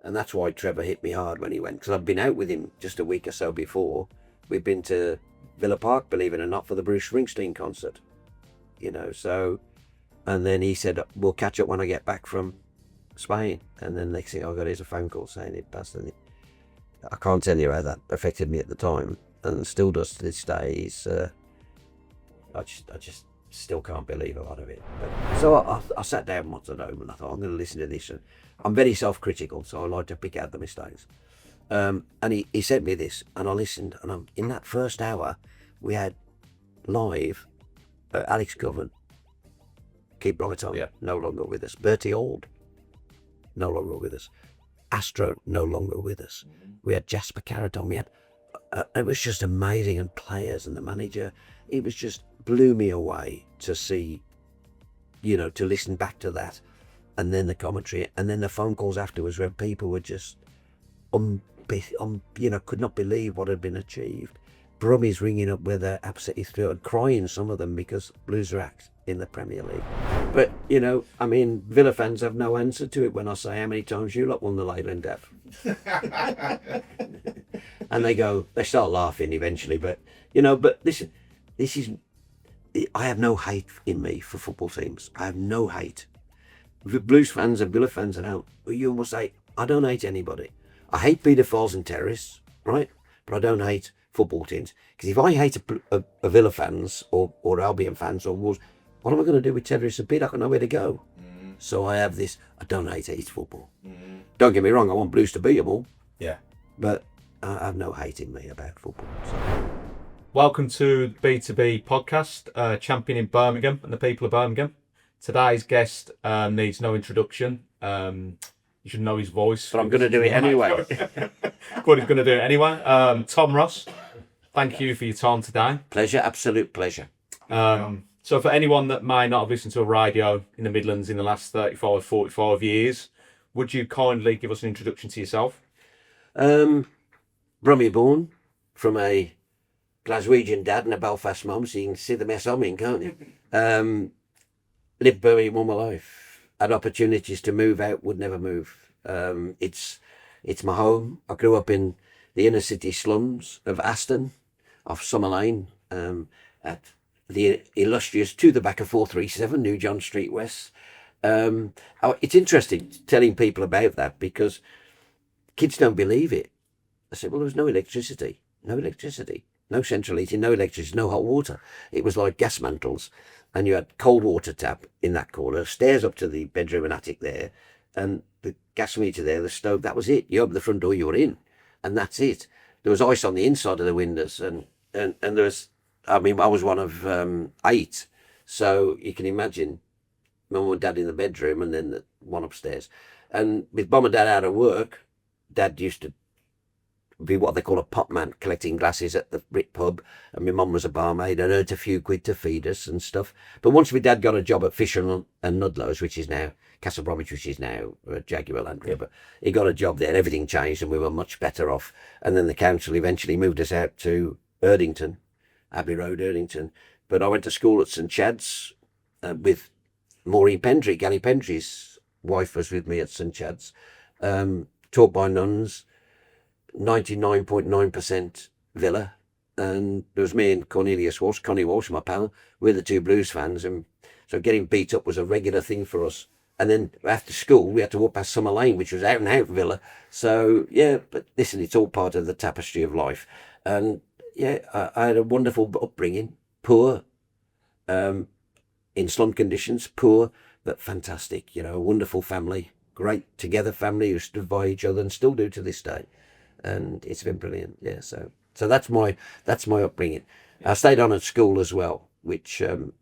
And that's why Trevor hit me hard when he went, because I'd been out with him just a week or so before. We'd been to Villa Park, believe it or not, for the Bruce Springsteen concert, so, and then he said, we'll catch up when I get back from Spain. And then next thing I got is a phone call saying it passed. And I can't tell you how that affected me at the time, and still does to this day. I just still can't believe a lot of it. But, so I sat down once at home and I thought, I'm going to listen to this. And I'm very self-critical, so I like to pick out the mistakes. And he sent me this, and I listened. And in that first hour, we had live Alex Govan, keep right on, no longer with us. Bertie Auld, no longer with us. Astro, no longer with us. We had Jasper Carradon. We had, it was just amazing, and players and the manager. It was just blew me away to see, to listen back to that, and then the commentary, and then the phone calls afterwards where people were just, could not believe what had been achieved. Brummies ringing up where they're absolutely thrilled, and crying, some of them, because Blues are in the Premier League. But, Villa fans have no answer to it when I say, how many times you lot won the Leyland Dev? And they start laughing eventually, but listen, I have no hate in me for football teams. I have no hate. Blues fans and Villa fans, you must say, I don't hate anybody. I hate paedophiles and terrorists, right? But I don't hate football teams. Because if I hate a Villa fans or Albion fans or Wolves, what am I going to do with terrorists and paedophiles? I don't know where to go. So I have this, I don't hate football. Don't get me wrong, I want Blues to beat them all. Yeah. But I have no hate in me about football. So. Welcome to the B2B Podcast, championing Birmingham and the people of Birmingham. Today's guest needs no introduction. You should know his voice. But I'm going to do it anyway. Good, he's going to do it anyway. Tom Ross, thank you for your time today. Pleasure, absolute pleasure. So for anyone that may not have listened to a radio in the Midlands in the last 35, 45 years, would you kindly give us an introduction to yourself? Brummie born from a Glaswegian dad and a Belfast mum, so you can see the mess I'm in, can't you? Lived Birmingham all my life. Had opportunities to move out, would never move. It's my home. I grew up in the inner city slums of Aston, off Summer Lane, at the illustrious To the Back of 437, New John Street West. It's interesting telling people about that because kids don't believe it. I said, well, there was no electricity, no central heating, no electricity, no hot water. It was like gas mantles. And you had cold water tap in that corner, stairs up to the bedroom and attic there, and the gas meter there, the stove, that was it. You opened the front door, you were in, and that's it. There was ice on the inside of the windows, and there was, I was one of 8, so you can imagine mum and dad in the bedroom and then the one upstairs. And with mum and dad out of work, dad used to be what they call a pot man, collecting glasses at the Brit pub, and my mum was a barmaid and earned a few quid to feed us and stuff. But once my dad got a job at Fisher and Nudlow's, which is now Castle Bromwich, which is now Jaguar Land Rover, but he got a job there, everything changed and we were much better off. And then the council eventually moved us out to Erdington, Abbey Road, Erdington. But I went to school at St Chad's with Maureen Pendry. Gary Pendry's wife was with me at St Chad's, taught by nuns, 99.9% Villa, and there was me and Cornelius Walsh, Connie Walsh, my pal. We're the two Blues fans, and so getting beat up was a regular thing for us. And then after school, we had to walk past Summer Lane, which was out and out Villa. So yeah, but listen, it's all part of the tapestry of life. And yeah, I had a wonderful upbringing, poor, in slum conditions, poor but fantastic. A wonderful family, great together family who stood by each other and still do to this day. And it's been brilliant, yeah. So that's my upbringing. I stayed on at school as well, which then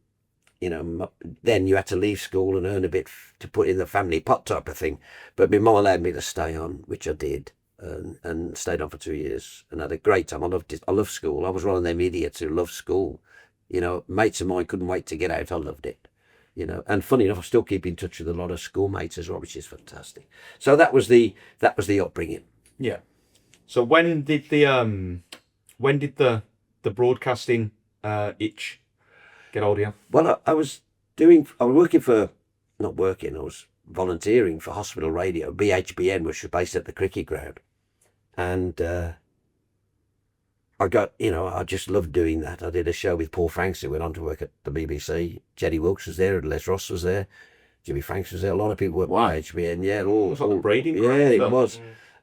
you had to leave school and earn a bit to put in the family pot type of thing. But my mum allowed me to stay on, which I did, and stayed on for 2 years and had a great time. I loved it. I loved school. I was one of them idiots who loved school. Mates of mine couldn't wait to get out. I loved it. And funny enough, I still keep in touch with a lot of schoolmates as well, which is fantastic. So that was the upbringing. Yeah. So when did the broadcasting itch get hold of you? Well, I was working for, not working, I was volunteering for hospital radio, BHBN, which was based at the cricket ground. And I just loved doing that. I did a show with Paul Franks, who went on to work at the BBC. Jenny Wilkes was there, and Les Ross was there. Jimmy Franks was there. A lot of people were by HBN. Yeah, all. It was like a breeding Yeah, ground, it was.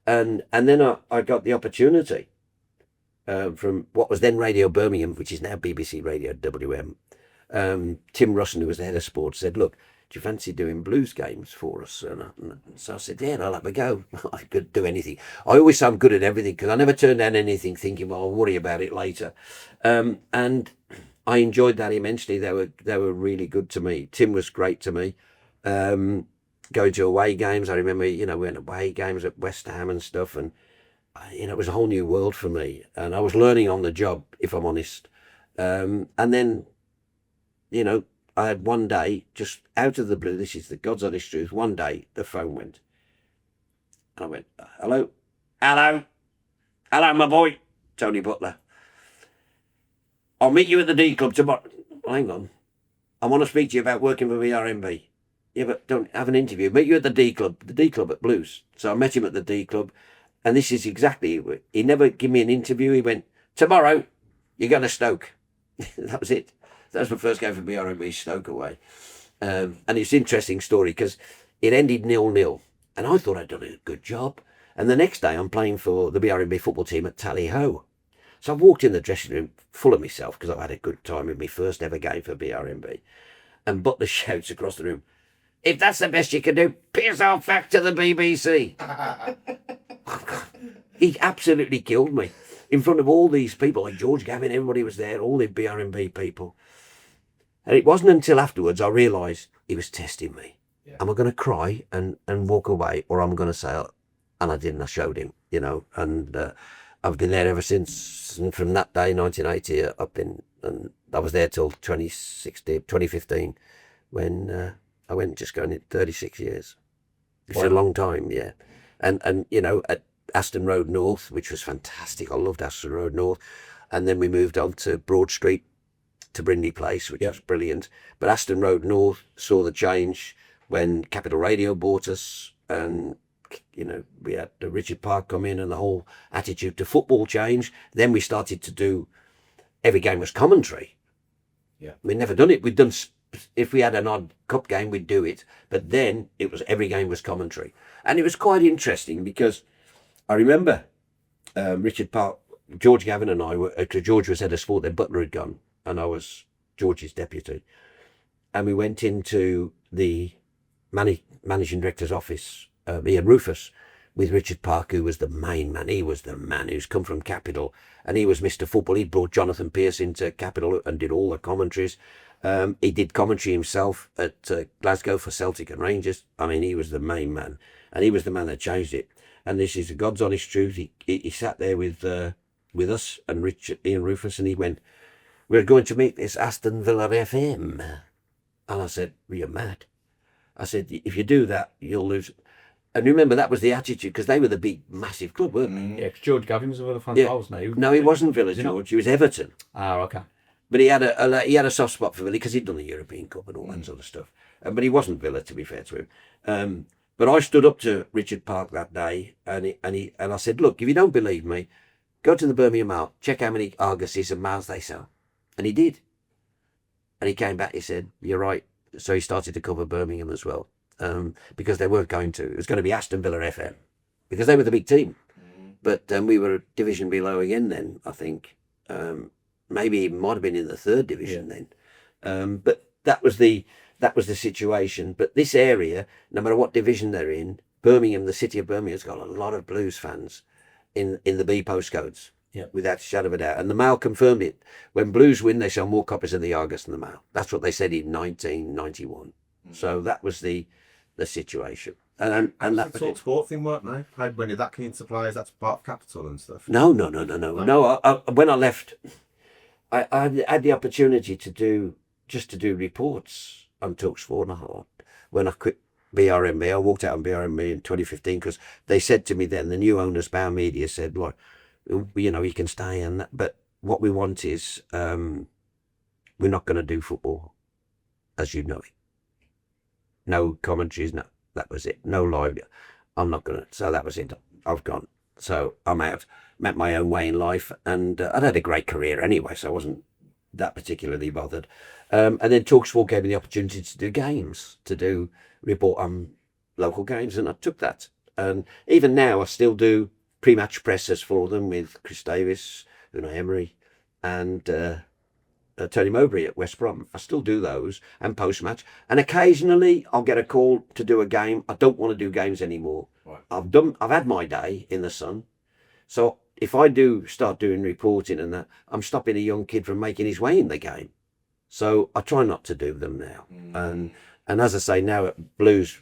And then I got the opportunity from what was then Radio Birmingham, which is now BBC Radio WM. Tim Russon, who was the head of sports, said, "Look, do you fancy doing blues games for us?" And so I said, "Yeah, I'll have a go." I could do anything. I always say I'm good at everything because I never turned down anything thinking, "Well, I'll worry about it later." And I enjoyed that immensely. They were really good to me. Tim was great to me. Going to away games, I remember, we went away games at West Ham and stuff, and it was a whole new world for me, and I was learning on the job, if I'm honest. And then, I had one day, just out of the blue, this is the God's honest truth, one day the phone went. And I went, "Hello? Hello? Hello, my boy, Tony Butler. I'll meet you at the D Club tomorrow." Well, hang on. I want to speak to you about working for the RMB. "Yeah, but don't have an interview. Meet you at the D Club at Blues." So I met him at the D Club, and this is exactly, he never gave me an interview. He went, "Tomorrow, you're going to Stoke." That was it. That was my first game for BRMB, Stoke away. And it's an interesting story because it ended 0-0, and I thought I'd done a good job. And the next day I'm playing for the BRMB football team at Tally-Ho. So I walked in the dressing room full of myself because I had a good time in my first ever game for BRMB. And Butler shouts across the room, "If that's the best you can do, piss off back to the BBC." He absolutely killed me in front of all these people, like George Gavin, everybody was there, all the BRMB people. And it wasn't until afterwards I realised he was testing me. Yeah. Am I going to cry and walk away, or am I going to say, and I didn't, I showed him, and I've been there ever since. And from that day, 1980, and I was there till 2015, when I went just going in 36 years. It's a long time, yeah. And at Aston Road North, which was fantastic. I loved Aston Road North. And then we moved on to Broad Street, to Brindley Place, which was brilliant. But Aston Road North saw the change when Capital Radio bought us, and we had Richard Park come in, and the whole attitude to football changed. Then we started to do every game was commentary. Yeah, we'd never done it. We'd done, if we had an odd cup game, we'd do it. But then it was every game was commentary, and it was quite interesting because I remember Richard Park, George Gavin, and I were. George was head of sport. Then Butler had gone, and I was George's deputy, and we went into the managing director's office, Ian Rufus, with Richard Park, who was the main man. He was the man who's come from Capital, and he was Mr. Football. He brought Jonathan Pearce into Capital and did all the commentaries. He did commentary himself at Glasgow for Celtic and Rangers. I mean, he was the main man, and he was the man that changed it. And this is a God's honest truth. He sat there with us and Ian Rufus, and he went, "We're going to make this Aston Villa FM." And I said, "Well, you're mad." I said, "If you do that, you'll lose." And remember, that was the attitude, because they were the big, massive club, weren't they? Yeah, because George Gavin was a Villa fan. No, he wasn't Villa, George. He was Everton. Ah, okay. But he had a soft spot for Villa because he'd done the European Cup and all that sort of stuff. But he wasn't Villa, to be fair to him. But I stood up to Richard Park that day, and I said, "Look, if you don't believe me, go to the Birmingham Mail, check how many Argosies and Mails they sell." And he did. And he came back, he said, "You're right." So he started to cover Birmingham as well, because they weren't going to. It was going to be Aston Villa FM, because they were the big team. But we were a division below again then, I think. Maybe it might have been in the third division then. But that was the situation. But this area, no matter what division they're in, Birmingham, the city of Birmingham, has got a lot of Blues fans in the B postcodes. Yeah, without a shadow of a doubt. And the Mail confirmed it. When Blues win, they sell more copies of the Argus than the Mail. That's what they said in 1991. So that was the situation. And that sort of sport thing, weren't they? When you're that keen suppliers, that's part of Capital and stuff. No. When I left, I had the opportunity to do reports on Talksport and a lot. When I quit BRMB, I walked out on BRMB in 2015 because they said to me then, the new owners, Bauer Media, said, "Well, you can stay and that, but what we want is we're not going to do football as you know it. No commentaries, no. That was it. No live. I'm not gonna. So that was it. I've gone. So I'm out. Met my own way in life, and I'd had a great career anyway, so I wasn't that particularly bothered. And then Talksport gave me the opportunity to do games, to do report on local games, and I took that. And even now, I still do pre-match presses for them with Chris Davis, Unai Emery, and Tony Mowbray at West Brom. I still do those, and post-match. And occasionally, I'll get a call to do a game. I don't want to do games anymore. Right. I've had my day in the sun. So if I do start doing reporting and that, I'm stopping a young kid from making his way in the game. So I try not to do them now. And as I say, now at Blues,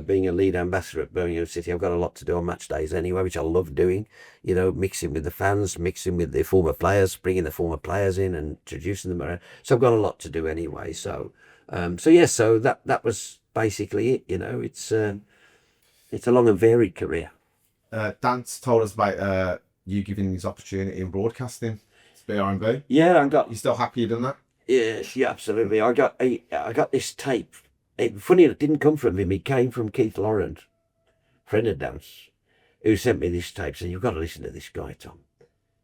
being a lead ambassador at Birmingham City, I've got a lot to do on match days anyway, which I love doing, you know, mixing with the fans, mixing with the former players, bringing the former players in and introducing them around. So I've got a lot to do anyway. So that was basically it, you know. It's a long and varied career. Dan's told us about you giving his opportunity in broadcasting. It's BRB. Yeah, I got. You still happy you done that? Yes, yeah, absolutely. I got this tape. Funny, it didn't come from him. It came from Keith Laurent, friend of Dan's, who sent me this tape saying, "You've got to listen to this guy, Tom."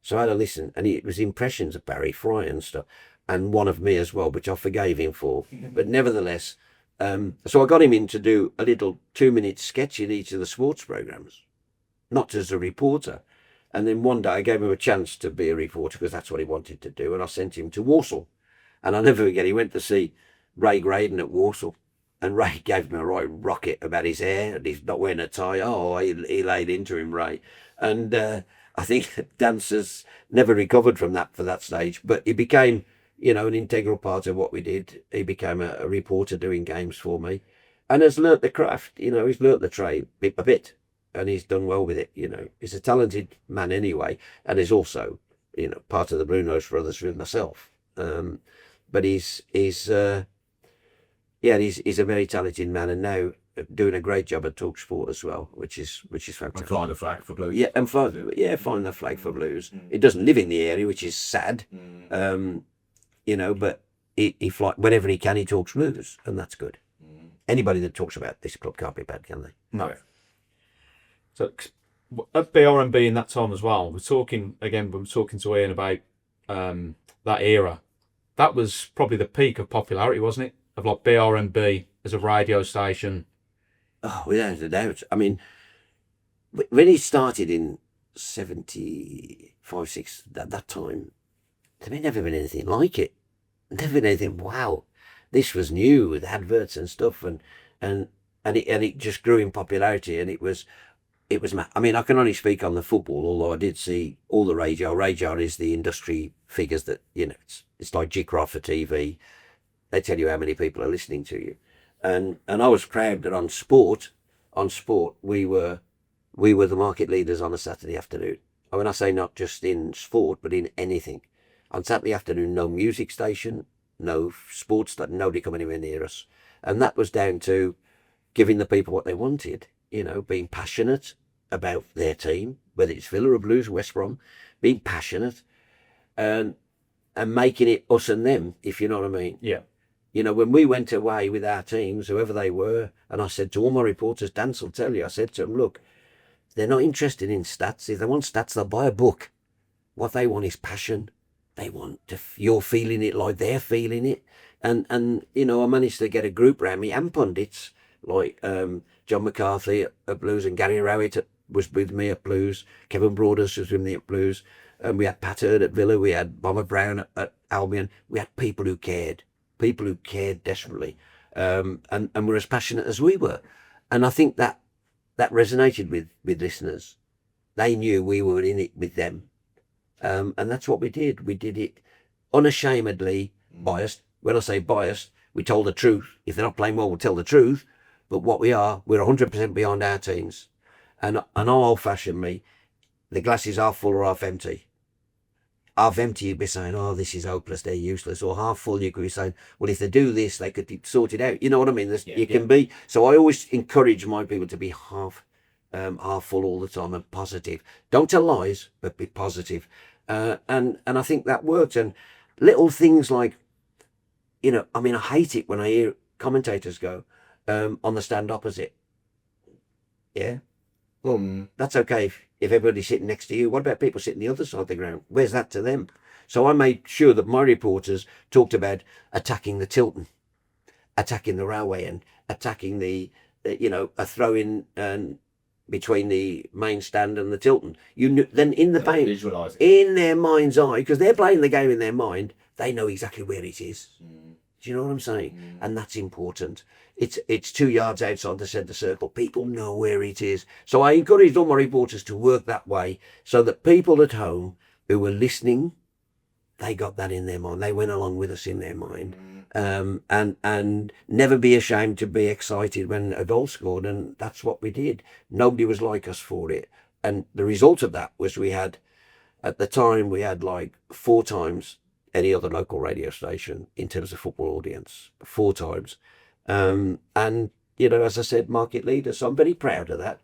So I had to listen, and it was impressions of Barry Fry and stuff, and one of me as well, which I forgave him for. But nevertheless, so I got him in to do a little 2-minute sketch in each of the sports programs, not as a reporter. And then one day I gave him a chance to be a reporter because that's what he wanted to do, and I sent him to Walsall. And I'll never forget, he went to see Ray Graydon at Walsall, and Ray gave him a right rocket about his hair, and he's not wearing a tie. Oh, he laid into him, Ray. And I think Dancers never recovered from that for that stage, but he became, you know, an integral part of what we did. He became a reporter doing games for me, and has learnt the craft, you know, he's learnt the trade a bit, and he's done well with it, you know. He's a talented man anyway, and he's also, you know, part of the Blue Nose Brothers with myself. But he's a very talented man, and now doing a great job at Talksport as well, which is fantastic. And flying the flag for Blues. Yeah, and flying the flag for Blues. It doesn't live in the area, which is sad. You know, but he fly whenever he can. He talks Blues, and that's good. Anybody that talks about this club can't be bad, can they? No. So at BRB in that time as well, we were talking to Ian about that era. That was probably the peak of popularity, wasn't it? Of like BRB as a radio station. Oh, without a doubt. I mean, when he started in 75, 6, at that time, there never been anything like it. Never been anything. Wow, this was new with adverts and stuff, and it just grew in popularity, and it was. I mean, I can only speak on the football, although I did see all the radio. Radio is the industry figures that, you know, it's like G-Craft for TV. They tell you how many people are listening to you, and I was proud that on sport, we were the market leaders on a Saturday afternoon. And when I say not just in sport, but in anything, on Saturday afternoon, no music station, no sports, nobody come anywhere near us, and that was down to giving the people what they wanted. You know, being passionate about their team, whether it's Villa or Blues or West Brom, being passionate and making it us and them, if you know what I mean. Yeah. You know, when we went away with our teams, whoever they were, and I said to all my reporters, Dan will tell you, I said to them, look, they're not interested in stats. If they want stats, they'll buy a book. What they want is passion. They want you're feeling it like they're feeling it. And you know, I managed to get a group around me and pundits like John McCarthy at Blues, and Gary Rowett was with me at Blues. Kevin Broaders was with me at Blues. And we had Pat Hurd at Villa. We had Bomber Brown at Albion. We had people who cared desperately, and were as passionate as we were. And I think that resonated with listeners. They knew we were in it with them. And that's what we did. We did it unashamedly biased. When I say biased, we told the truth. If they're not playing well, we'll tell the truth. But what we're 100% behind our teams. And old-fashioned me, the glass is half full or half empty. Half empty, you'd be saying, oh, this is hopeless, they're useless. Or half full, you could be saying, well, if they do this, they could sort it out. You know what I mean? Can be. So I always encourage my people to be half full all the time and positive. Don't tell lies, but be positive. And I think that worked. And little things like, you know, I mean, I hate it when I hear commentators go on the stand opposite. Yeah. Well, that's okay if everybody's sitting next to you. What about people sitting the other side of the ground? Where's that to them? So I made sure that my reporters talked about attacking the Tilton, attacking the railway end, attacking the a throw-in between the main stand and the Tilton. You knew, then in the paint, Visualise it. in their mind's eye, because they're playing the game in their mind, they know exactly where it is. Do you know what I'm saying? And that's important. It's 2 yards outside the centre circle. People know where it is. So I encouraged all my reporters to work that way so that people at home who were listening, they got that in their mind. They went along with us in their mind. And never be ashamed to be excited when a goal scored. And that's what we did. Nobody was like us for it. And the result of that was at the time, we had like 4 times any other local radio station in terms of football audience, 4 times. And, as I said, market leader. So I'm very proud of that.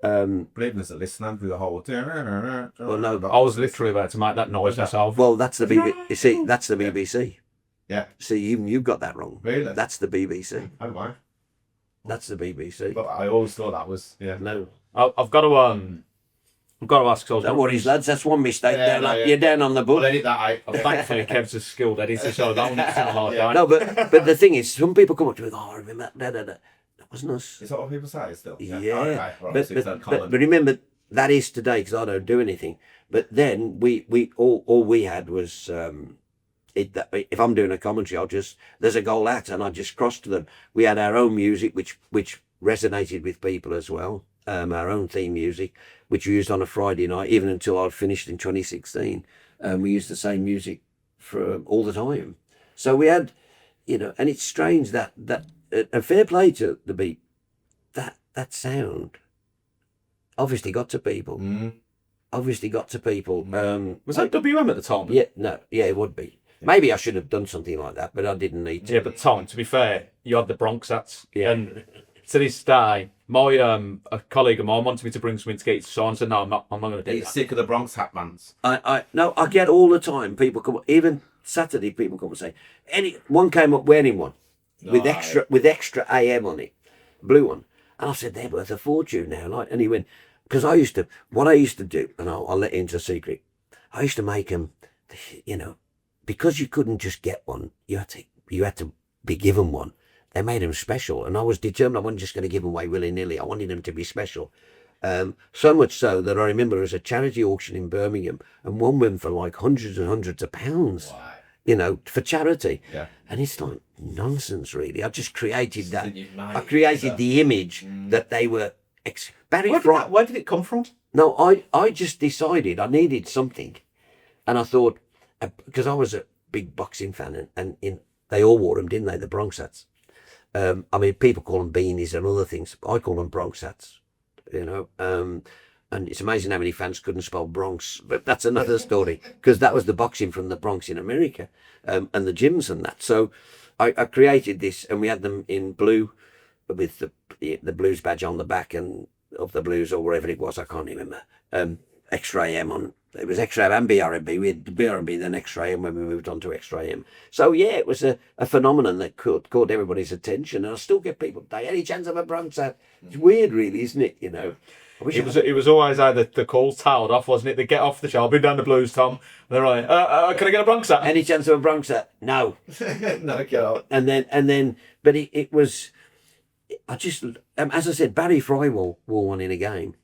Believing as a listener through the whole. Well, no, I was literally about to make that noise myself. well, that's the BBC. You see, that's the BBC. Yeah. See, even you've got that wrong. Really? That's the BBC. Oh my. That's the BBC. But I always thought that was No. I've got to ask. Don't worry, lads. That's one mistake. Yeah, You're down on the book. Well, edit that out. Thankfully, Kev's a skilled editor, so that one's not like that. No, but the thing is, some people come up to me and go, "Oh, I remember that. That wasn't us." Is that what people say still? Yeah. Okay. Right. But remember, that is today because I don't do anything. But then we all we had was if I'm doing a commentary, there's a goal at and I just cross to them. We had our own music, which resonated with people as well. Our own theme music, which we used on a Friday night, even until I'd finished in 2016. We used the same music for all the time. So we had, and it's strange that a fair play to the Beat, that sound obviously got to people. Obviously got to people. Was that WM at the time? Yeah, it would be. Maybe I should have done something like that, but I didn't need to. Yeah, but Tom, to be fair, you had the Bronx hats. Yeah. And to this day, my a colleague of mine wanted me to bring something to get it signed. I said, no, I'm not going to do He's that. sick of the Bronx hat bands. I get all the time people come, even Saturday people come and say, one came up wearing one with extra AM on it, blue one, and I said they're worth a fortune now. And he went, because what I used to do, and I'll let you into a secret. I used to make them, because you couldn't just get one, you had to be given one. They made them special, and I was determined I wasn't just going to give them away willy-nilly. I wanted them to be special. So much so that I remember there was a charity auction in Birmingham, and one went for like hundreds and hundreds of pounds, for charity. Yeah. And it's like nonsense, really. I just created that. I created the image that they were... Where did it come from? No, I just decided I needed something. And I thought, because I was a big boxing fan, and they all wore them, didn't they, the Bronx hats? People call them beanies and other things. I call them Bronx hats, and it's amazing how many fans couldn't spell Bronx, but that's another story, because that was the boxing from the Bronx in America, and the gyms and that. So I created this, and we had them in blue with the Blues badge on the back and of the Blues or wherever it was, I can't remember. Extra AM on. It was Extra AM and BRMB. We had BRMB, then Extra AM when we moved on to Extra AM. So yeah, it was a phenomenon that caught everybody's attention, and I still get people today. Any chance of a Bronx hat? It's weird, really, isn't it? It was always either the call tailed off, wasn't it? They get off the show. I've been down the Blues, Tom. And they're like, can I get a Bronx hat? Any chance of a Bronx hat? No. No, get out. And then, but it was. I just, as I said, Barry Fry wore one in a game.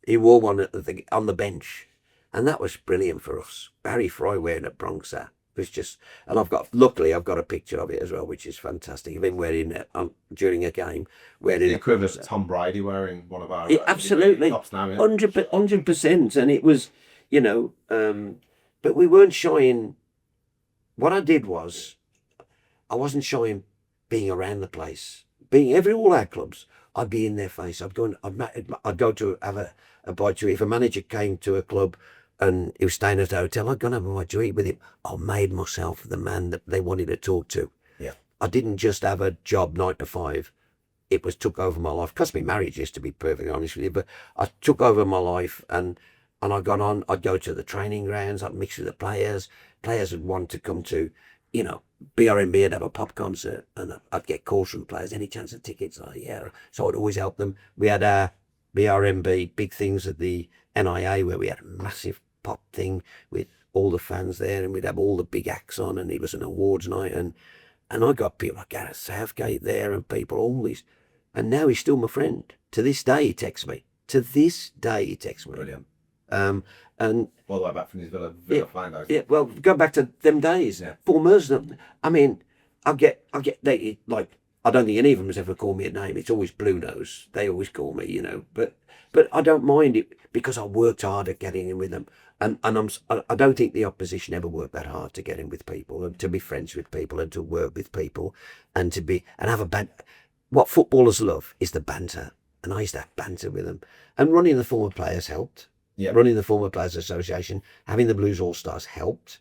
He wore one on the bench. And that was brilliant for us. Barry Fry wearing a Bronx hat was just, and luckily I've got a picture of it as well, which is fantastic. I've been wearing it during a game. The equivalent of Tom Brady wearing one of our absolutely, tops now, yeah. 100%. And it was, but we weren't shying. What I did was, I wasn't shying being around the place. Being all our clubs, I'd be in their face. I'd go to have a bite to eat. If a manager came to a club and he was staying at a hotel, I'd go and have a bite to eat with him. I made myself the man that they wanted to talk to. Yeah. I didn't just have a job 9 to 5. It took over my life. Cost me marriage, just to be perfectly honest with you. But I took over my life, and I got on. I'd go to the training grounds. I'd mix with the players. Players would want to come to, BRMB would have a pop concert, and I'd get calls from players. Any chance of tickets? Yeah. So I'd always help them. We had our BRMB, big things at the NIA where we had a massive pop thing with all the fans there, and we'd have all the big acts on, and it was an awards night, and I got people like Gareth Southgate there and people, all these, and now he's still my friend. To this day he texts me. To this day he texts me. Brilliant. And All the way back from his Villa flying days. yeah, well, go back to them days. Yeah. Paul Merson. I mean, I get they, like, I don't think any of them has ever called me a name. It's always Blue Nose. They always call me, you know. But I don't mind it because I worked hard at getting in with them, and I don't think the opposition ever worked that hard to get in with people and to be friends with people and to work with people and have a banter. What footballers love is the banter, and I used to have banter with them. And running the former players helped. Yeah. Running the Former Players Association, having the Blues All-Stars helped.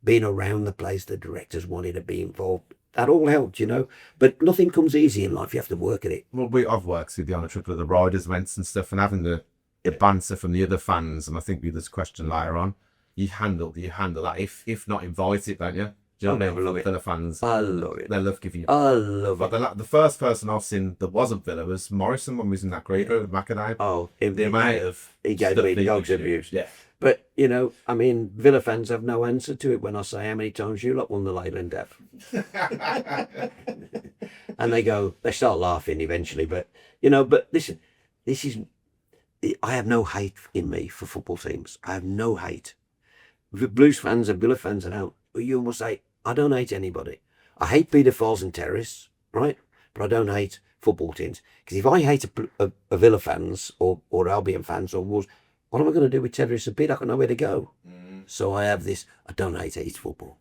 Being around the place the directors wanted to be involved, that all helped, you know. But nothing comes easy in life. You have to work at it. Well, I've worked with you on a couple of the riders events and stuff, and having the banter from the other fans, and I think there's a question later on. You handle that, if not invited, don't you? Do you know what I mean? love it. Villa fans, I love it. they love giving you. I love But it. the first person I've seen that wasn't Villa was Morrison when we was in that group with Macadam. Oh, The amount of he gave stuff me he dogs gives you. abuse. Yeah. But, you know, I mean, Villa fans have no answer to it when I say how many times you lot won the Leyland Dev. And they start laughing eventually. But, you know, but listen, I have no hate in me for football teams. I have no hate. Blues fans and Villa fans, you must say, I don't hate anybody. I hate paedophiles and terrorists, right? But I don't hate football teams. Because if I hate a Villa fans or Albion fans or Wolves, what am I going to do with terrorists and paedophiles? I don't know where to go. So I have this, I don't hate football.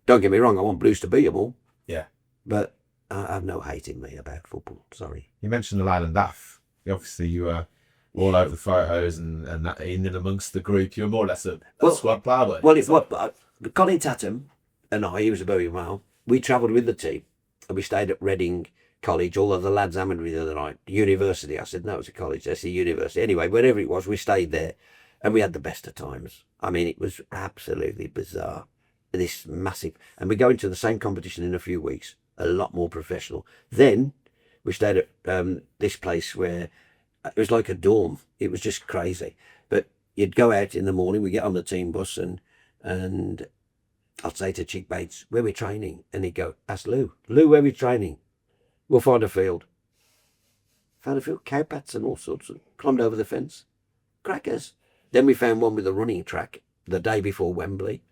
Don't get me wrong, I want Blues to beat them all. Yeah. But I have no hate in me about football, sorry. You mentioned the Leyland Daff. Obviously, you were all over the photos and that in and amongst the group. You were more or less a squad player. Well, Colin Tatham and he was a Birmingham male, we travelled with the team and we stayed at Reading College. All of the lads hammered me the other night. University. I said, no, it's a college. That's a university. Anyway, wherever it was, we stayed there and we had the best of times. I mean, it was absolutely bizarre. This massive, and we're going to the same competition in a few weeks, a lot more professional. Then we stayed at this place where it was like a dorm. It was just crazy. But you'd go out in the morning, we get on the team bus and I'd say to Chick Bates, where we training? And he'd go, ask Lou, where we training? We'll find a field. Found a field, cowpats and all sorts of, climbed over the fence. Crackers. Then we found one with a running track the day before Wembley.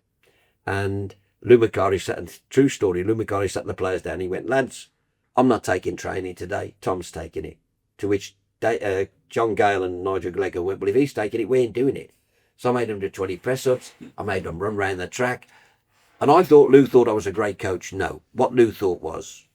And Lou Macari true story, Lou Macari sat the players down. He went, lads, I'm not taking training today. Tom's taking it. To which John Gale and Nigel Glegor went, well, if he's taking it, we ain't doing it. So I made them do 20 press-ups. I made them run around the track. And I thought Lou thought I was a great coach. No. What Lou thought was,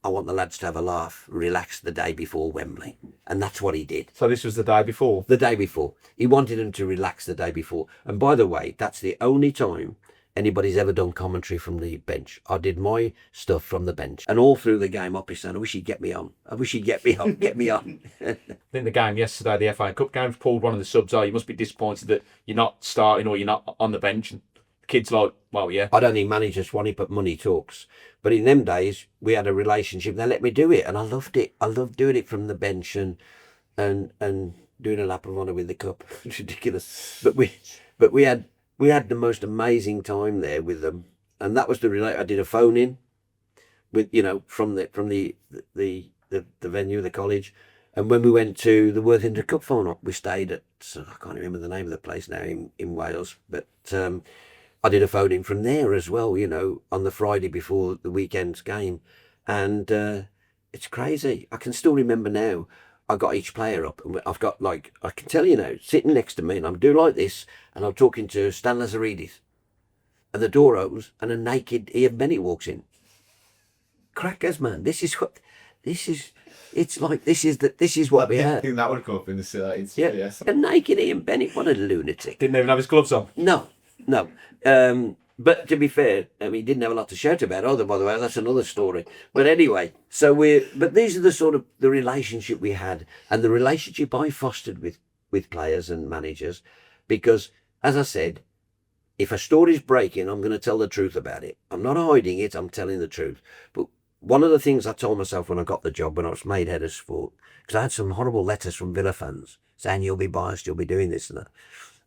I want the lads to have a laugh, relax the day before Wembley. And that's what he did. So this was the day before? The day before. He wanted them to relax the day before. And by the way, that's the only time anybody's ever done commentary from the bench. I did my stuff from the bench. And all through the game, up, he's saying, I wish he'd get me on. I wish he'd get me on. Get me on. I think the game yesterday, the FA Cup game, pulled one of the subs. You must be disappointed that you're not starting or you're not on the bench. And the kid's like, well, yeah. I don't think managers want it, but money talks. But in them days, we had a relationship. They let me do it, and I loved it. I loved doing it from the bench and doing a lap of honour with the cup. It's ridiculous. But we had the most amazing time there with them, and that was I did a phone in with from the venue, the college, and when we went to the Worthington Cup final, we stayed at, I can't remember the name of the place now in Wales, but I did a phone in from there as well, on the Friday before the weekend's game, and it's crazy. I can still remember now. I got each player up, and I've got, I can tell you now, sitting next to me, and I'm doing like this, and I'm talking to Stan Lazaridis, and the door opens, and a naked Ian Bennett walks in. Crackers, man! This is what we had. I think that would come up in the Yeah, yes. a naked Ian Bennett, what a lunatic! Didn't even have his gloves on. No. But to be fair, he didn't have a lot to shout about either, by the way. That's another story. But anyway, but these are the sort of the relationship we had, and the relationship I fostered with players and managers, because, as I said, if a story's breaking, I'm going to tell the truth about it. I'm not hiding it, I'm telling the truth. But one of the things I told myself when I got the job, when I was made head of sport, because I had some horrible letters from Villa fans saying you'll be biased, you'll be doing this and that.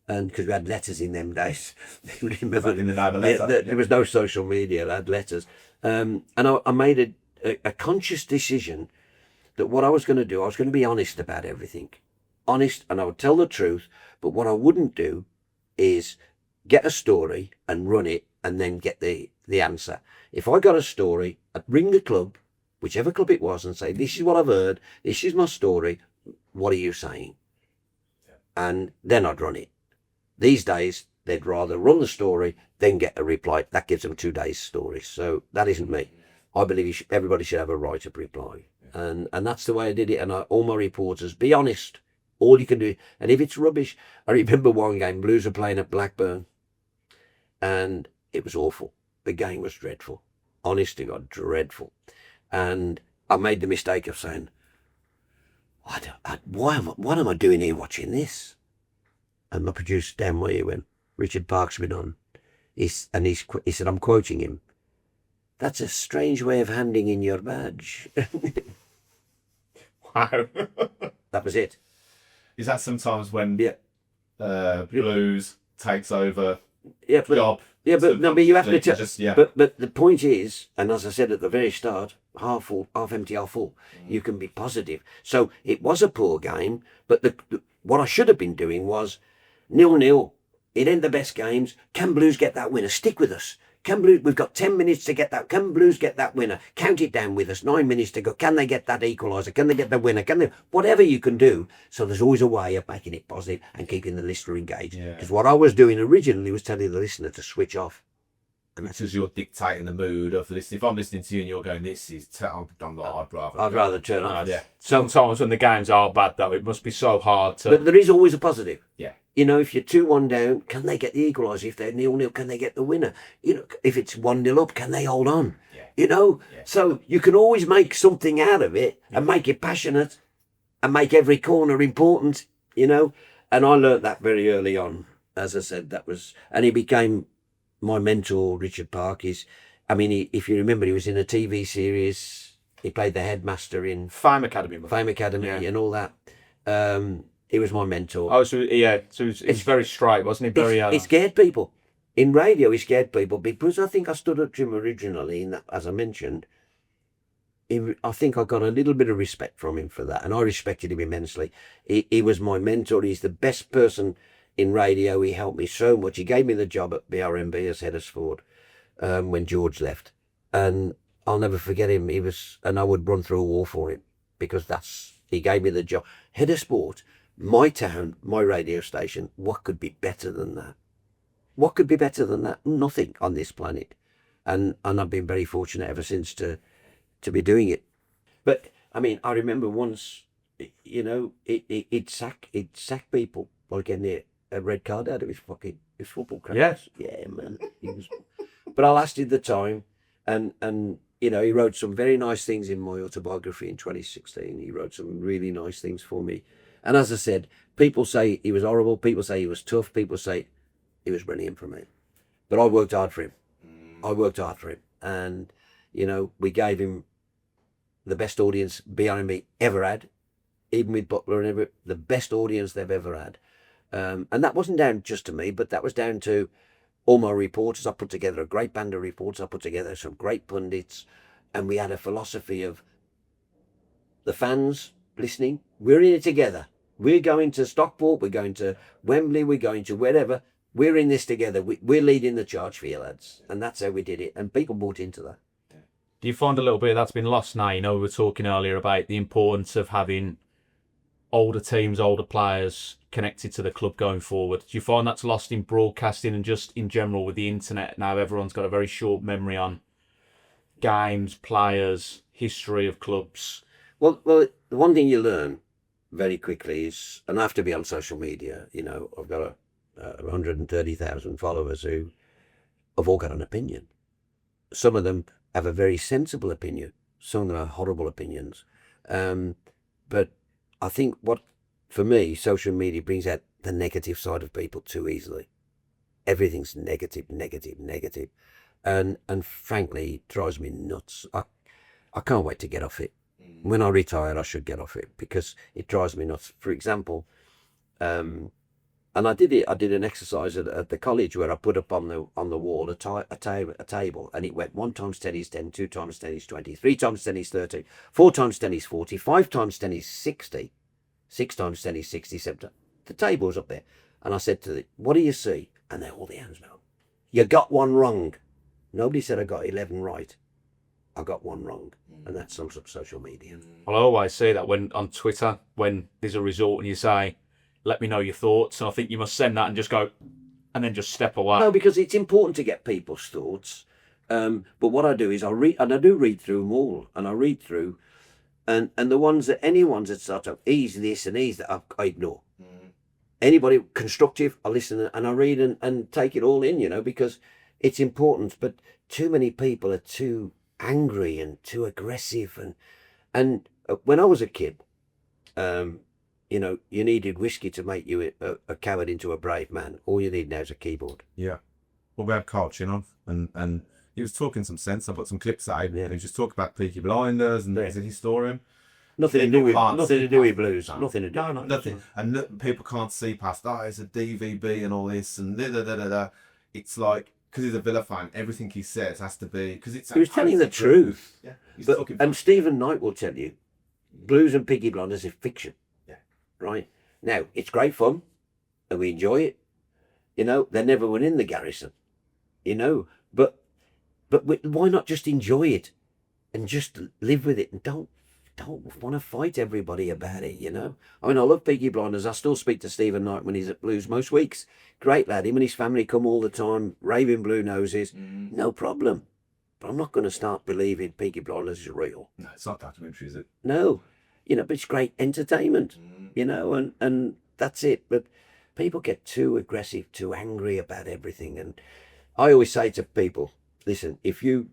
And because we had letters in them days, remember there was no social media, I had letters. And I made a conscious decision that what I was going to do, I was going to be honest about everything. Honest, and I would tell the truth, but what I wouldn't do is get a story and run it and then get the answer. If I got a story, I'd ring the club, whichever club it was, and say, this is what I've heard, this is my story, what are you saying? And then I'd run it. These days, they'd rather run the story, then get a reply. That gives them 2 days' stories. So that isn't me. I believe everybody should have a right of reply. And that's the way I did it. And all my reporters, be honest. All you can do. And if it's rubbish, I remember one game, Blues were playing at Blackburn. And it was awful. The game was dreadful. Honest to God, dreadful. And I made the mistake of saying, what am I doing here watching this? And my producer down my ear went, Richard Park's been on. He said, I'm quoting him, that's a strange way of handing in your badge. Wow. That was it. Is that sometimes when Blues takes over job? Yeah, but no, but you have to tell. Yeah. But the point is, and as I said at the very start, half full, half empty, half full. You can be positive. So it was a poor game, but what I should have been doing was 0-0. It ain't the best games. Can Blues get that winner? Stick with us. Can Blues? We've got 10 minutes to get that. Can Blues get that winner? Count it down with us. 9 minutes to go. Can they get that equaliser? Can they get the winner? Can they? Whatever you can do. So there's always a way of making it positive and keeping the listener engaged. Because what I was doing originally was telling the listener to switch off. And that's because you're dictating the mood of the listener. If I'm listening to you and you're going, this is, I'd rather turn off. Yeah. Sometimes when the games are bad, though, it must be so hard to. But there is always a positive. Yeah. You know, if you're 2-1 down, can they get the equaliser? If they're 0-0, can they get the winner? You know, if it's 1-0 up, can they hold on? Yeah. You know, Yeah. So you can always make something out of it and make it passionate and make every corner important, you know. And I learnt that very early on. As I said, and he became my mentor, Richard Park. If you remember, he was in a TV series. He played the headmaster in Fame Academy. And all that. He was my mentor. Oh, so it's very straight, wasn't he? He scared people. In radio, he scared people because I think I stood up to him originally, as I mentioned. I think I got a little bit of respect from him for that, and I respected him immensely. He was my mentor. He's the best person in radio. He helped me so much. He gave me the job at BRMB as head of sport when George left, and I'll never forget him. And I would run through a wall for him because he gave me the job. Head of sport, my town, my radio station. What could be better than that? What could be better than that? Nothing on this planet. And I've been very fortunate ever since to be doing it. But I mean, I remember once, you know, it sacked people by getting a red card out of his football career. Yes. Yeah, man. But I lasted the time, and you know, he wrote some very nice things in my autobiography in 2016. He wrote some really nice things for me. And as I said, people say he was horrible. People say he was tough. People say he was brilliant for me. But I worked hard for him. And, you know, we gave him the best audience BRMB ever had, even with Butler and the best audience they've ever had. And that wasn't down just to me, but that was down to all my reporters. I put together a great band of reporters. I put together some great pundits. And we had a philosophy of the fans listening. We're in it together. We're going to Stockport. We're going to Wembley. We're going to wherever. We're in this together. We're leading the charge for you, lads. And that's how we did it. And people bought into that. Do you find a little bit of that's been lost now? You know, we were talking earlier about the importance of having older teams, older players connected to the club going forward. Do you find that's lost in broadcasting and just in general with the internet? Now everyone's got a very short memory on games, players, history of clubs. Well, the one thing you learn very quickly is, and I have to be on social media, you know, I've got 130,000 followers who have all got an opinion. Some of them have a very sensible opinion. Some of them have horrible opinions. But I think for me, social media brings out the negative side of people too easily. Everything's negative. And frankly, it drives me nuts. I can't wait to get off it. When I retire, I should get off it because it drives me nuts. For example, and I did an exercise at the college where I put up on the wall a table, and it went 1 times 10 is 10, 2 times 10 is 20, 3 times 10 is 30, 4 times 10 is 40, 5 times 10 is 60, 6 times 10 is 67. The table was up there, and I said to them, "What do you see?" And all the hands went up. "You got one wrong." Nobody said I got 11 right. I got one wrong, and that sums up social media. Well, I always say that when on Twitter, when there's a result and you say, "Let me know your thoughts," and I think you must send that and just go, and then just step away. No, because it's important to get people's thoughts. But what I do is I read, and I do read through them all, and I read through, and the ones that start up, ease this and ease that, I ignore. Anybody constructive, I listen and I read and take it all in, because it's important. But too many people are too angry and too aggressive, and when I was a kid, you needed whiskey to make you a coward into a brave man. All you need now is a keyboard. Yeah. Well, we had Carl Chin on, and he was talking some sense. I put some clips out, and he was just talking about Peaky Blinders, and he's a historian. Nothing to do with blues. No. Nothing to do. No, Nothing. And people can't see past, it's a DVB and all this, and da. It's like, because he's a Villa fan, everything he says has to be, because it's... He was telling the truth. Yeah. And Stephen Knight will tell you, blues and Peaky Blinders is fiction. Yeah. Right? Now, it's great fun, and we enjoy it. They never went in the Garrison. But why not just enjoy it and just live with it, and don't want to fight everybody about it, I love Peaky Blinders. I still speak to Stephen Knight when he's at Blues most weeks. Great lad. Him and his family come all the time, raving blue noses. No problem. But I'm not going to start believing Peaky Blinders is real. No, it's not documentary, is it? No. But it's great entertainment, and that's it. But people get too aggressive, too angry about everything. And I always say to people, listen, if your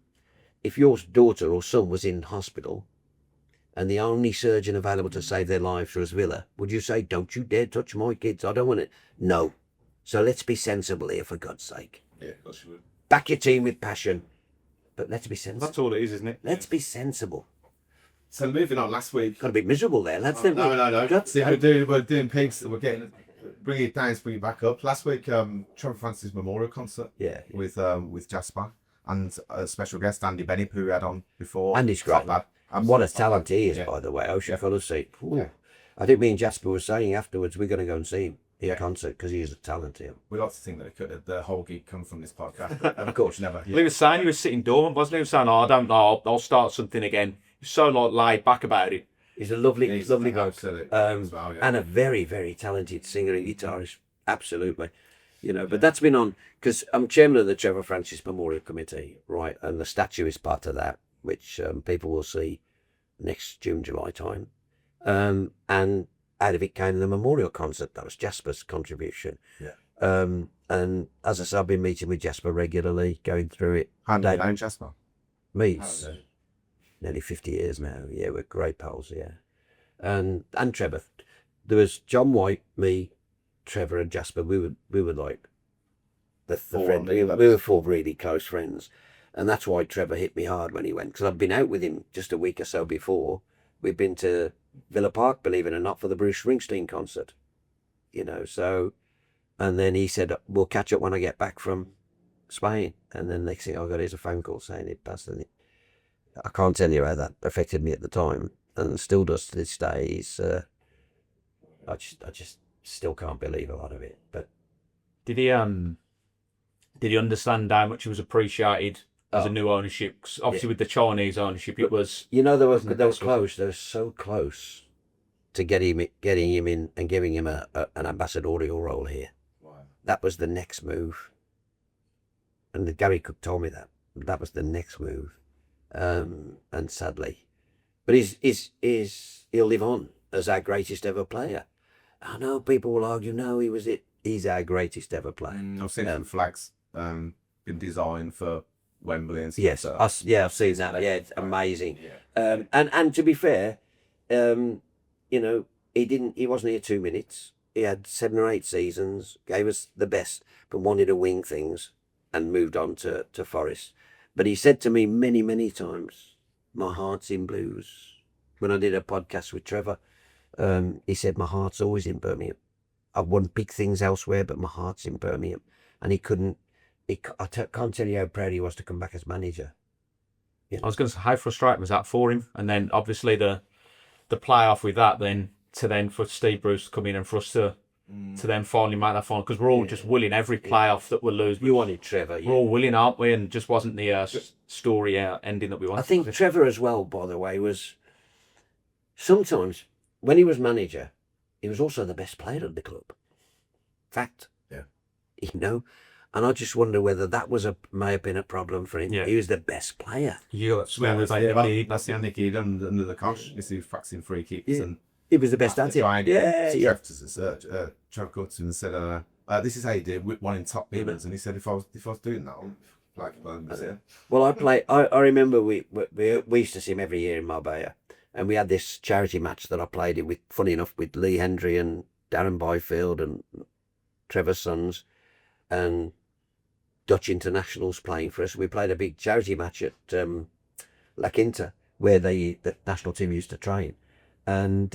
daughter or son was in hospital and the only surgeon available to save their lives was Villa, would you say, "Don't you dare touch my kids, I don't want it"? No. So let's be sensible here, for God's sake. Yeah, of course you would. Back your team with passion, but let's be sensible. That's all it is, isn't it? Let's be sensible. So moving on, last week... Got to be miserable there, lads. No. See, we're doing pigs, we're getting... Bring it down, bring it back up. Last week, Trevor Francis memorial concert. Yeah. With Jasper and a special guest, Andy Bennett, who we had on before. Andy's great. Lad. And what a talent he is, by the way. Ocean Full Seat. Yeah. I think me and Jasper were saying afterwards we're going to go and see him in concert because he is a talent here. We like to think that the whole gig come from this podcast. But of course, never. He was saying he was sitting dormant, wasn't he? He was saying, "I don't know, I'll start something again." He's so laid back about it. He's a lovely guy. Well, and a very, very talented singer and guitarist. Absolutely. But that's been on, because I'm chairman of the Trevor Francis Memorial Committee, right? And the statue is part of that, which people will see next June, July time. And out of it came the memorial concert. That was Jasper's contribution. Yeah. And as I said, I've been meeting with Jasper regularly, going through it. How do you know Jasper? Meets nearly 50 years now. Yeah, we're great pals, yeah. And Trevor. There was John White, me, Trevor and Jasper. We were like the friend. We were 4 really close friends. And that's why Trevor hit me hard when he went, because I'd been out with him just a week or so before. We'd been to Villa Park, believe it or not, for the Bruce Springsteen concert. So, and then he said, "We'll catch up when I get back from Spain." And then next thing I got is a phone call saying it passed. And I can't tell you how that affected me at the time, and still does to this day. I just still can't believe a lot of it. But did he understand how much it was appreciated as a new ownership? 'Cause obviously, with the Chinese ownership, it was. They were close. They were so close to getting him in and giving him an ambassadorial role here. Wow. That was the next move. And Gary Cook told me that was the next move. And sadly, but he'll live on as our greatest ever player. I know people will argue, no, he's our greatest ever player. I've seen some flags been designed for Wembley and stuff. Yes, I've seen that. Yeah, it's amazing. Yeah. And to be fair, he wasn't here 2 minutes. He had 7 or 8 seasons, gave us the best, but wanted to wing things and moved on to Forest. But he said to me many, many times, my heart's in blues. When I did a podcast with Trevor, he said, my heart's always in Birmingham. I've won big things elsewhere, but my heart's in Birmingham. And can't tell you how proud he was to come back as manager. I was going to say, how frustrating was that for him? And then obviously the playoff with that, then for Steve Bruce to come in and for us to then finally make that final, because we're all just willing every playoff that we'll lose. You wanted Trevor. We're all willing, aren't we? And just wasn't the story ending that we wanted. I think Trevor as well, by the way, was sometimes when he was manager, he was also the best player at the club. Fact. Yeah. And I just wonder whether that may have been a problem for him. Yeah. He was the best player. That's the only kid under the coach. Is he practicing free kicks and. He was the best at it. Trevor got to him and said, "This is how you do it, one in top bidders." And he said, "If I was doing that, I'd Well, I remember we used to see him every year in Marbella, and we had this charity match that I played in with. Funny enough, with Lee Hendry and Darren Byfield and Trevor's sons, and Dutch internationals playing for us. We played a big charity match at La Quinta, where the national team used to train. And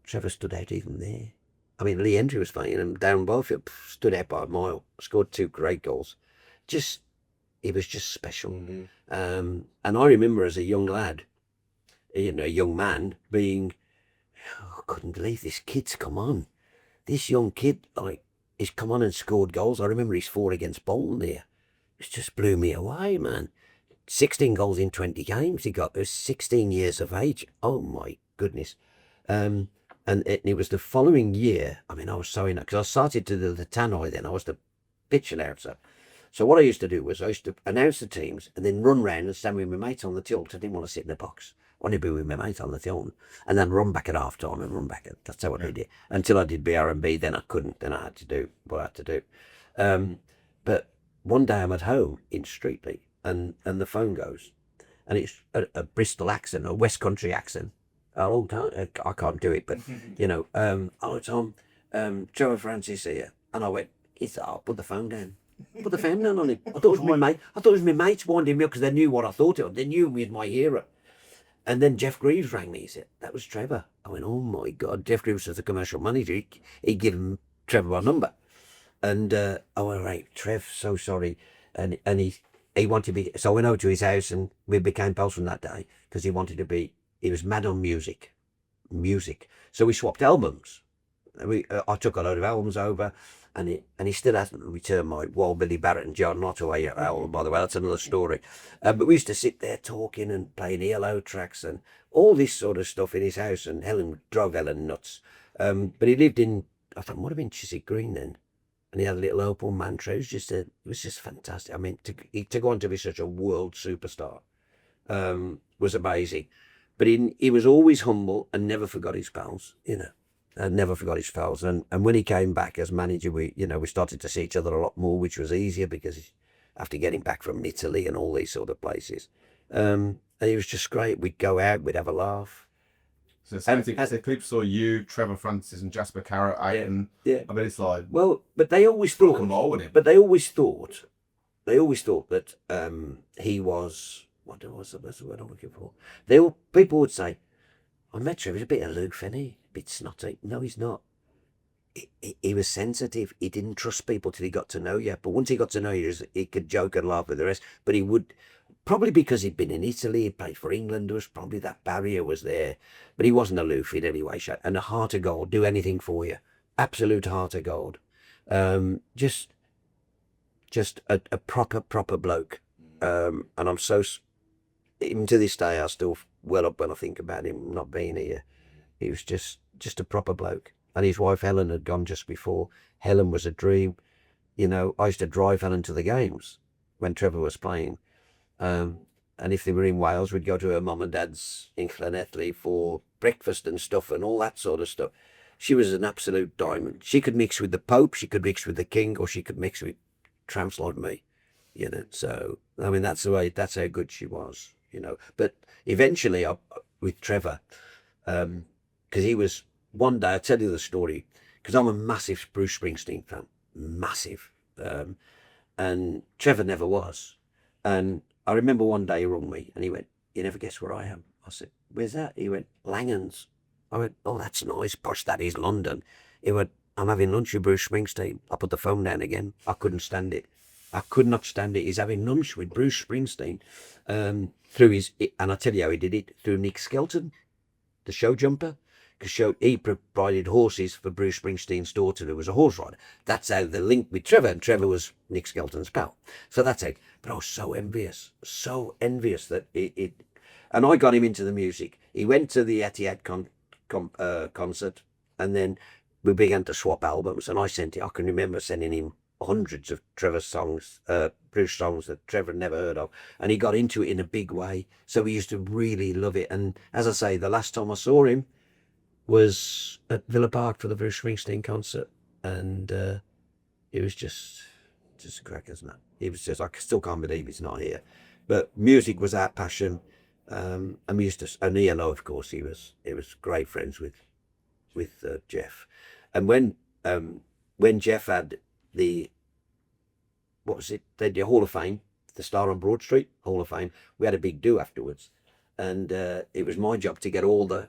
Trevor stood out even there. I mean, Lee Hendry was fine, and Darren Byfield stood out by a mile, scored 2 great goals. He was just special. Mm-hmm. And I remember as a young lad, a young man, being, I couldn't believe this kid's come on. This young kid, he's come on and scored goals. I remember his 4 against Bolton there. It just blew me away, man. 16 goals in 20 games he got. He was 16 years of age. Oh, my goodness. And it was the following year. I mean, I was so in it, because I started to do the tannoy then. I was the pitch announcer. So what I used to do was I used to announce the teams and then run round and stand with my mate on the tilt. I didn't want to sit in the box. I wanted to be with my mate on the tilt, and then run back at half time and run back. That's how I did it. Until I did BR&B, then I couldn't. Then I had to do what I had to do. But one day I'm at home in Streatley, and the phone goes, and it's a Bristol accent, a West Country accent. Oh, I can't do it, but oh, Tom, Trevor Francis here, and I went, I'll put the phone down. Put the phone down on him. I thought it was my mate. I thought it was my mates winding me up, because they knew what I thought it was. They knew me as my hero. And then Jeff Greaves rang me. He said, that was Trevor. I went, oh my God. Jeff Greaves was the commercial manager. He'd given Trevor my number. And I went, right, Trev, so sorry. And he wanted me. So I went over to his house, and we became pals from that day, because he was mad on music. So we swapped albums. I took a load of albums over, and he still hasn't returned my Wild Billy Barrett and John Nottaway album, by the way. That's another story. But we used to sit there talking and playing ELO tracks and all this sort of stuff in his house, and drove Helen nuts. But he lived in, I thought, it might have been Chiswick Green then. And he had a little Opel Mantra. It was just fantastic. I mean, to go on to be such a world superstar was amazing. But he was always humble and never forgot his pals, and never forgot his pals. And when he came back as manager, we started to see each other a lot more, which was easier, because after getting back from Italy and all these sort of places. And he was just great. We'd go out, we'd have a laugh. So the clip saw you, Trevor Francis, and Jasper Carrot out, and I mean, it's like, well, but they always thought, that he was, what was the word I'm looking for? People would say, I met Trevor, he's a bit aloof, isn't he? A bit snotty. No, he's not. He was sensitive. He didn't trust people till he got to know you. But once he got to know you, he could joke and laugh with the rest. But he would, probably because he'd been in Italy, he'd played for England, there was probably that barrier was there. But he wasn't aloof in any way, shape. And a heart of gold, do anything for you. Absolute heart of gold. Just a proper bloke. And I'm so, even to this day, I still well up when I think about him not being here. He was just a proper bloke. And his wife Helen had gone just before. Helen was a dream. I used to drive Helen to the games when Trevor was playing. And if they were in Wales, we'd go to her mum and dad's in Llanelli for breakfast and stuff and all that sort of stuff. She was an absolute diamond. She could mix with the Pope, she could mix with the King, or she could mix with tramps like me. So, I mean, that's how good she was, But eventually, with Trevor, because he was, one day, I'll tell you the story, because I'm a massive Bruce Springsteen fan, massive. And Trevor never was. And I remember one day he rung me and he went, you never guess where I am. I said, where's that? He went, Langhams. I went, oh, that's nice. Posh, that is London. He went, I'm having lunch with Bruce Springsteen. I put the phone down again. I couldn't stand it. I could not stand it. He's having lunch with Bruce Springsteen through his, and I'll tell you how he did it, through Nick Skelton, the show jumper. Because he provided horses for Bruce Springsteen's daughter, who was a horse rider. That's how the link with Trevor, and Trevor was Nick Skelton's pal. So that's it. But I was so envious that it and I got him into the music. He went to the Etihad concert, and then we began to swap albums, and I can remember sending him hundreds of Bruce songs that Trevor never heard of, and he got into it in a big way. So he used to really love it. And as I say, the last time I saw him was at Villa Park for the Bruce Springsteen concert, and it was just a crack, isn't it? It was just, I still can't believe he's not here. But music was our passion, and we used to, and ELO, of course, he was great friends with Jeff. And when Jeff had the, what was it? They did Hall of Fame, the Star on Broad Street Hall of Fame. We had a big do afterwards, and it was my job to get all the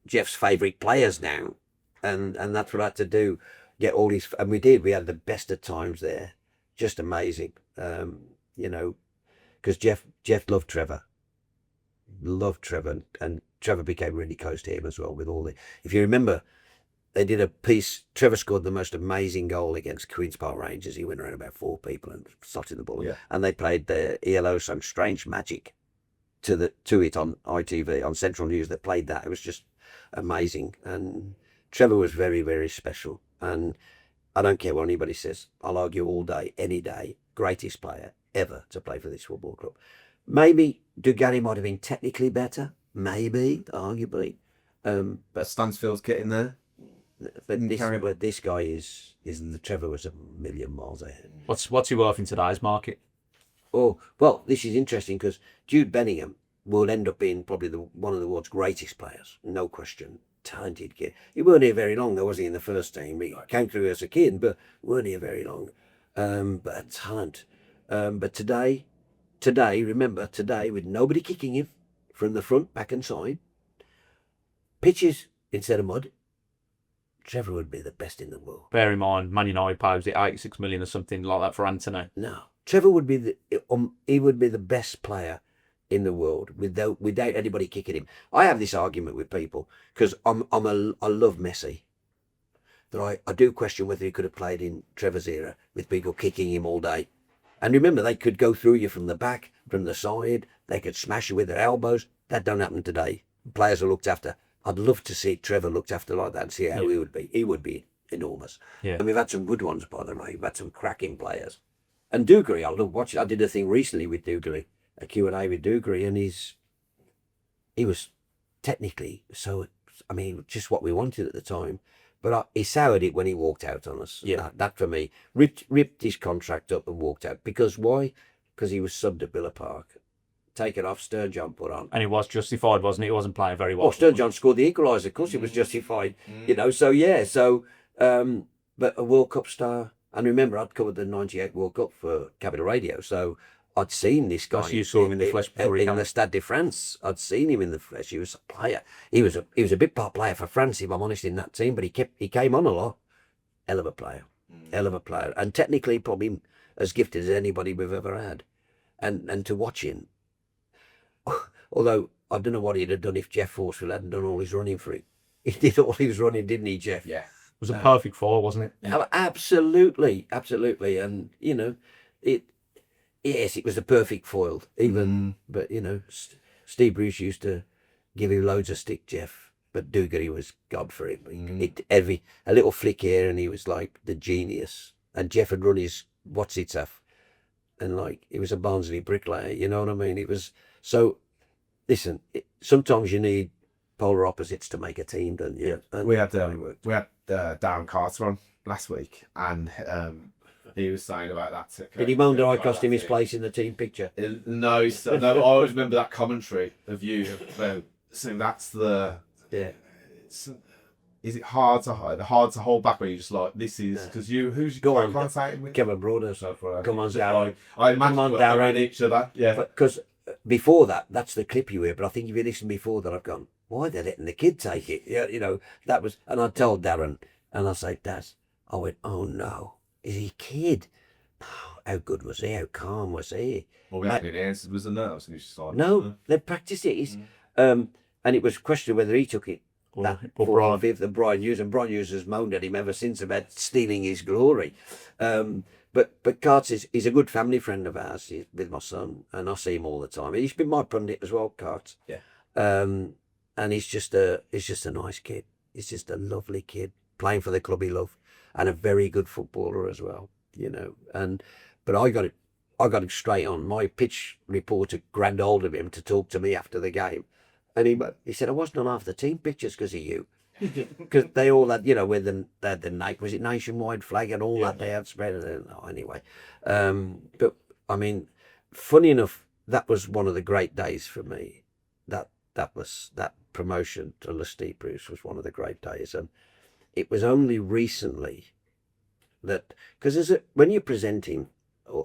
Jeff's favourite players down, and that's what I had to do, get all these, and we did. We had the best of times there, just amazing. Because Jeff loved Trevor, and Trevor became really close to him as well. With all the, if you remember, they did a piece. Trevor scored the most amazing goal against Queens Park Rangers. He went around about 4 people and slotted the ball, and they played the ELO song "Strange Magic" to it on ITV, on Central News. They played that. It was just amazing, and Trevor was very, very special. And I don't care what anybody says, I'll argue all day, any day, greatest player ever to play for this football club. Maybe Dugarry might have been technically better, maybe, arguably, But Stansfield's getting there. But this guy is the Trevor was a million miles ahead. What's he worth in today's market? Oh, well, this is interesting because Jude Bellingham will end up being probably one of the world's greatest players, no question. Talented kid. He weren't here very long, though, was he, in the first team? He came through as a kid, but weren't here very long. But a talent. But today, remember, with nobody kicking him from the front, back and side, pitches instead of mud, Trevor would be the best in the world. Bear in mind, Man United pays it 86 million or something like that for Anthony. No, Trevor would be he would be the best player in the world without anybody kicking him. I have this argument with people because I love Messi. That I do question whether he could have played in Trevor's era with people kicking him all day. And remember, they could go through you from the back, from the side. They could smash you with their elbows. That don't happen today. Players are looked after. I'd love to see Trevor looked after like that and see how he would be. He would be enormous. Yeah. And we've had some good ones, by the way. We've had some cracking players. And Dugarry, I love watching. I did a thing recently with Dugarry, a Q&A with Dugarry, and he was technically so, I mean, just what we wanted at the time. But he soured it when he walked out on us. Yeah. That for me, ripped his contract up and walked out. Because why? Because he was subbed at Villa Park. Taken off, Sturgeon put on. And he was justified, wasn't he? He wasn't playing very well. Oh, Sturgeon scored the equaliser. Of course he was justified. So yeah. So, but a World Cup star. And remember, I'd covered the 98 World Cup for Capital Radio. So I'd seen this guy. So you saw him in the flesh before in the Stade de France. I'd seen him in the flesh. He was a player. He was a big part player for France, if I'm honest, in that team. But he came on a lot. Hell of a player. Hell of a player. And technically probably as gifted as anybody we've ever had. And to watch him. Although I don't know what he'd have done if Jeff Horsfield hadn't done all his running for him. He did all his running, didn't he, Jeff? Yeah. It was a perfect four, wasn't it? Yeah. Absolutely. And yes, it was the perfect foil. But Steve Bruce used to give him loads of stick, Jeff. But Dugarry was God for him. A little flick here, and he was like the genius. And Jeff had run his what's-it-stuff, and he was a Barnsley bricklayer. You know what I mean? It was so. Listen, sometimes you need polar opposites to make a team, don't you? Yeah. We had Darren Carter on last week, and he was saying about that. Did he moan that I cost him his place in the team picture? No, I always remember that commentary of you saying that's the Is it hard to hold back when you just like this is because who's go on with? Kevin Broader. So far, come on, Darren. I imagine Darren. each other. Yeah, because before that, that's the clip you hear. But I think if you listen before that, I've gone, why are they letting the kid take it? Yeah, that was, and I told Darren, and I say, Dad, I went, oh no, is he a kid? How good was he? How calm was he? Well, we had any answers. Was the nerves? And he just like, No, they practiced it. And it was a question of whether he took it. That or fourth or Brian. fifth, and Brian Hughes, has moaned at him ever since about stealing his glory. But Carts is a good family friend of ours. He's with my son, and I see him all the time. He's been my pundit as well, Carts. Yeah. And he's just a nice kid. He's just a lovely kid playing for the club he loved, and a very good footballer as well. But I got it straight on. My pitch reporter grabbed hold of him to talk to me after the game. And he said, I wasn't on half the team pictures because of you. Because they all had, where they had the was it nationwide flag and all that they had spread. Anyway. But I mean, funny enough, that was one of the great days for me. That promotion to Lusty Bruce was one of the great days. And it was only recently that, because when you're presenting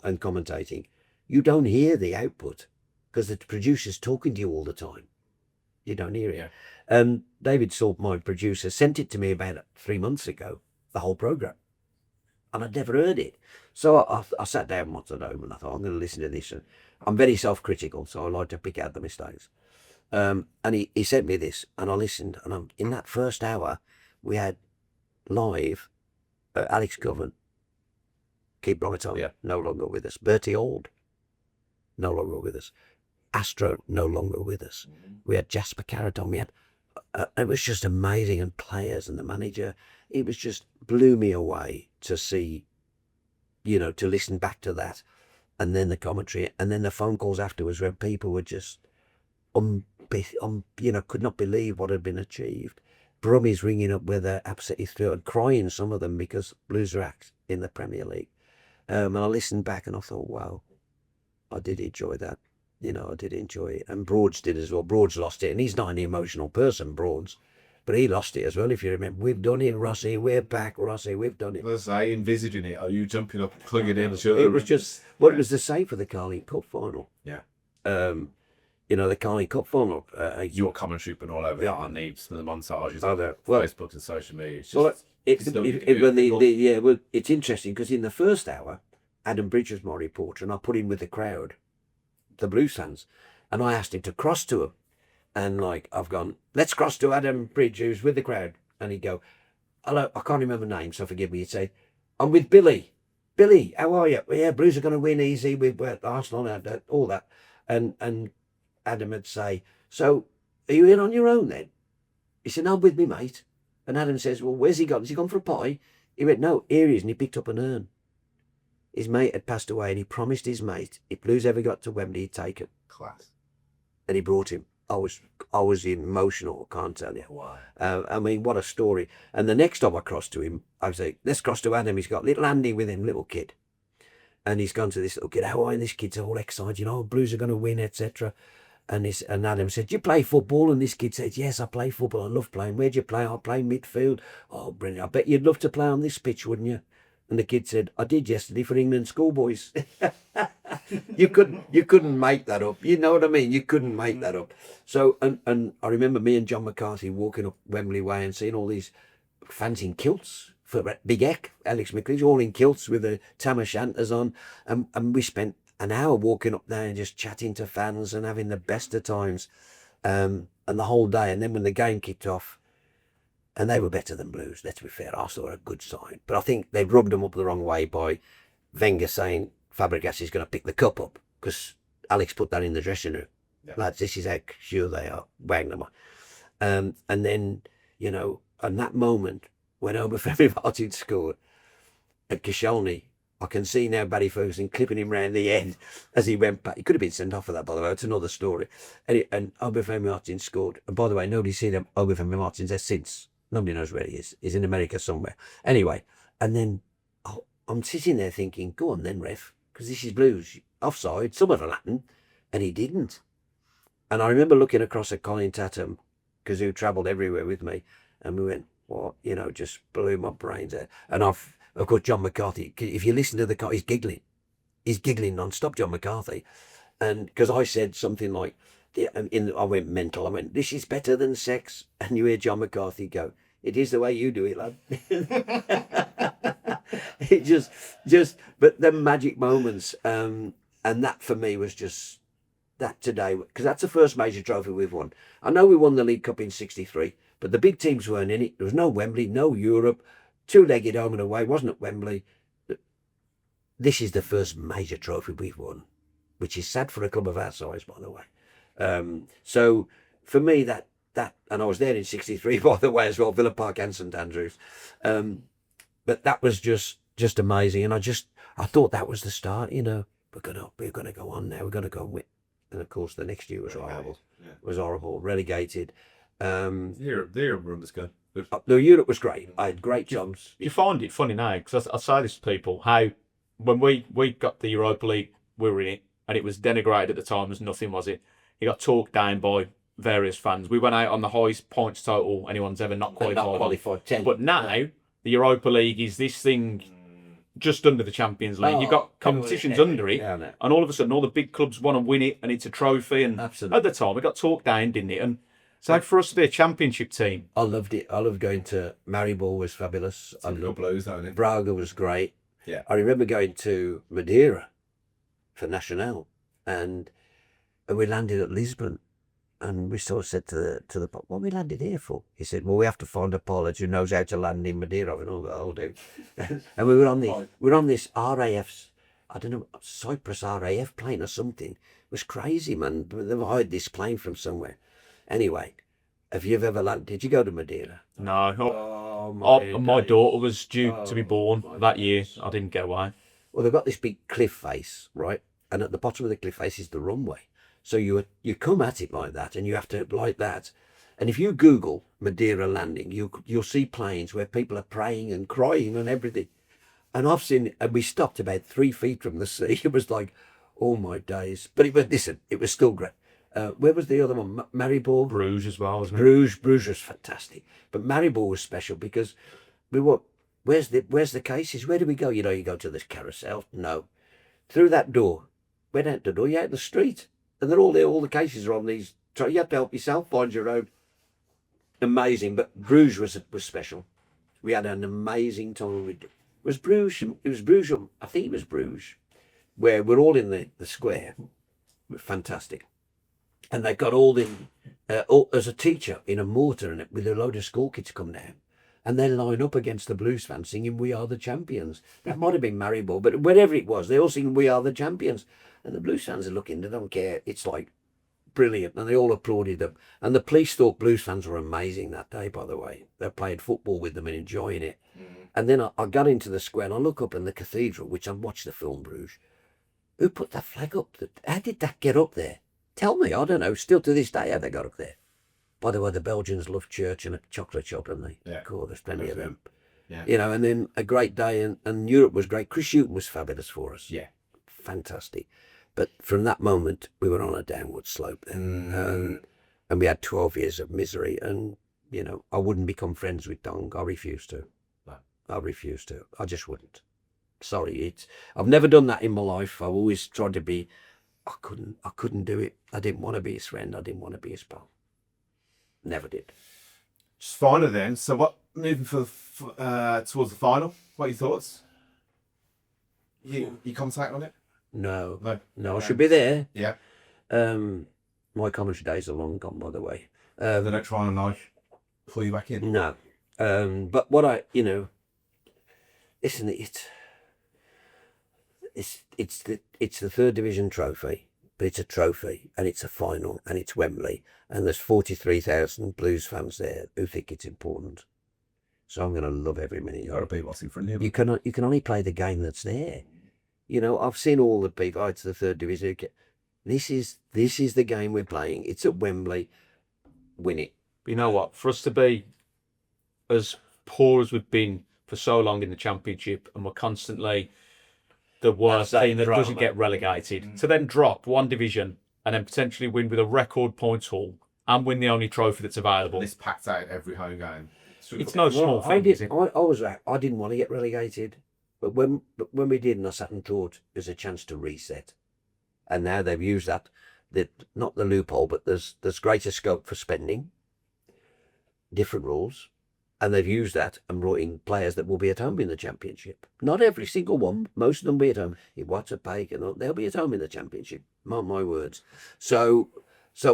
and commentating, you don't hear the output because the producer's talking to you all the time. You don't hear it. Yeah. David Salt, my producer, sent it to me about 3 months ago, the whole programme. And I'd never heard it. So I sat down once at home and I thought, I'm going to listen to this. And I'm very self-critical, so I like to pick out the mistakes. And he sent me this, and I listened. And in that first hour, we had live Alex Govan, keep right on, no longer with us. Bertie Auld, no longer with us. Astro, no longer with us. We had Jasper Carradon. We had, it was just amazing. And players and the manager, it was just blew me away to see, to listen back to that. And then the commentary, and then the phone calls afterwards where people were just, could not believe what had been achieved. Brummies ringing up where they're absolutely thrilled and crying, some of them, because Blues are in the Premier League. And I listened back and I thought, wow, I did enjoy that. I did enjoy it. And Broads did as well. Broads lost it. And he's not an emotional person, Broads. But he lost it as well, if you remember. We've done it, Rossi. We're back, Rossi. We've done it. Was I envisaging it? Are you jumping up, plugging in? It was just, it was the same for the Carling Cup final. Yeah. The Carling Cup final. Your commentary been all over our needs and the montages on well, Facebook and social media. It's it's interesting because in the first hour, Adam Bridge was my reporter, and I put him with the crowd, the Blues fans, and I asked him to cross to him, and I've gone, let's cross to Adam Bridge, who's with the crowd, and he'd go, hello, I can't remember names, so forgive me. He'd say, I'm with Billy. Billy, how are you? Well, yeah, Blues are going to win easy with Arsenal and all that, and Adam would say, so are you in on your own then? He said, no, I'm with me mate. And Adam says, well, where's he gone? Has he gone for a pie? He went, no, here he is, and he picked up an urn. His mate had passed away, and he promised his mate, if Blues ever got to Wembley, he'd take it. Class. And he brought him. I was emotional, can't tell you. Wow. I mean, what a story. And the next time I crossed to him, I was like, let's cross to Adam. He's got little Andy with him, little kid. And he's gone to this little kid, how are you? And this kid's all excited, Blues are going to win, etc. And Adam said, do you play football? And this kid said, yes, I play football. I love playing. Where'd you play? I play midfield. Oh, brilliant. I bet you'd love to play on this pitch, wouldn't you? And the kid said, I did yesterday for England schoolboys. You couldn't make that up. You know what I mean? You couldn't make that up. So, and I remember me and John McCarthy walking up Wembley Way and seeing all these fans in kilts for Big Eck, Alex McLeish, all in kilts with the tam o' shanters on. And we spent an hour walking up there and just chatting to fans and having the best of times. And the whole day. And then when the game kicked off, and they were better than Blues, let's be fair. Arsenal were a good side. But I think they rubbed them up the wrong way by Wenger saying Fabregas is going to pick the cup up, because Alex put that in the dressing room. Yeah. Lads, this is how sure they are. Bang them up. And then, and that moment when Obafemi Martin scored at Koscielny, I can see now Barry Ferguson clipping him round the head as he went back. He could have been sent off for that, by the way. It's another story. And Obafemi Martin scored. And by the way, nobody's seen Obafemi Martin there since. Nobody knows where he is. He's in America somewhere. Anyway, and then I'm sitting there thinking, go on then, ref, because this is Blues. Offside, some of it happened, and he didn't. And I remember looking across at Colin Tatum, because he travelled everywhere with me, and we went, what, just blew my brains out. And of course, John McCarthy, if you listen to the car, he's giggling. He's giggling non-stop, John McCarthy. And because I said something like, I went mental. I went, "This is better than sex." And you hear John McCarthy go, "It is the way you do it, lad." It but the magic moments. And that for me was just that today, because that's the first major trophy we've won. I know we won the League Cup in '63, but the big teams weren't in it. There was no Wembley, no Europe, two-legged home and away, wasn't at Wembley. This is the first major trophy we've won, which is sad for a club of our size, by the way. So for me, that, and I was there in '63, by the way, as well, Villa Park and St Andrews. But that was just amazing. And I thought that was the start, we're gonna go on now. We're gonna go and win. And of course, the next year was horrible. Yeah. It was horrible. Relegated. The Europe run was good. The Europe was great. I had great jobs. You find it funny now, because I say this to people, how when we got the Europa League, we were in it, and it was denigrated at the time as nothing, was it? You got talked down by various fans. We went out on the highest points total anyone's ever not qualified. 10. But now, the Europa League is this thing just under the Champions League. You've got competitions under it, and all of a sudden all the big clubs want to win it, and it's a trophy. And Absolutely. At the time, it got talked down, didn't it? And so for us to be a championship team, I loved it. I loved going to Maribor, was fabulous. I loved Blues, don't it? Braga was great. Yeah. I remember going to Madeira for Nacional, and we landed at Lisbon. And we sort of said to the "What we landed here for?" He said, "Well, we have to find a pilot who knows how to land in Madeira." And all that, "I'll do." And we were on this RAF's, I don't know, Cyprus RAF plane or something. It was crazy, man. They've hired this plane from somewhere. Anyway, have you ever landed? Did you go to Madeira? no. Oh, My daughter was due to be born that year. I didn't get away. Well, they've got this big cliff face, right? And at the bottom of the cliff face is the runway. So you come at it like that, and you have to like that. And if you Google Madeira landing, you'll see planes where people are praying and crying and everything. And I've seen, and we stopped about 3 feet from the sea. It was like, oh my days. But it was still great. Where was the other one? Maribor? Bruges as well, wasn't it? Bruges was fantastic. But Maribor was special because where's the cases? Where do we go? You go to this carousel. No. Through that door. Went out the door, you're out in the street. And they're all there, all the cases are on these. You have to help yourself, find your own. Amazing, but Bruges was special. We had an amazing time. It was Bruges, I think it was Bruges, where we're all in the square. Fantastic. And they got all as a teacher in a mortar and with a load of school kids come down. And they line up against the Blues fans singing "We Are the Champions." That might have been Maribor, but wherever it was, they all sing "We Are the Champions." And the Blues fans are looking, they don't care. It's like brilliant. And they all applauded them. And the police thought Blues fans were amazing that day, by the way. They played football with them and enjoying it. And then I got into the square and I look up in the cathedral, which I watched the film Bruges. Who put that flag up? How did that get up there? Tell me, I don't know. Still to this day, how they got up there. By the way, the Belgians love church and a chocolate shop, don't they? Yeah. Cool, there's plenty of them. Yeah. And then a great day, and Europe was great. Chris Hughton was fabulous for us. Yeah. Fantastic. But from that moment, we were on a downward slope then. And we had 12 years of misery. And, I wouldn't become friends with Dong. I refuse to. No. I refuse to. I just wouldn't. Sorry. I've never done that in my life. I've always tried to be. I couldn't do it. I didn't want to be his friend. I didn't want to be his pal. Never did. Just finally then, so what, moving towards the final, what are your thoughts? You contact on it? No, I should be there. Yeah. My commentary days are long gone, by the way. They don't try and pull you back in? No. But what listen, it's the third division trophy, but it's a trophy and it's a final and it's Wembley and there's 43,000 Blues fans there who think it's important. So I'm going to love every minute. You got to be what's in front of you. You can only play the game that's there. I've seen all the people to the third division. This is the game we're playing. It's at Wembley. Win it. But you know what? For us to be as poor as we've been for so long in the Championship, and we're constantly the worst team that doesn't get relegated, to then drop one division and then potentially win with a record points haul and win the only trophy that's available. It's packed out every home game. It's no small thing, is it? I didn't want to get relegated. But when we did, and I sat and thought, there's a chance to reset. And now they've used that, not the loophole, but there's greater scope for spending, different rules. And they've used that and brought in players that will be at home in the Championship. Not every single one. Most of them be at home. If Watts, they'll be at home in the Championship. Mark my words. So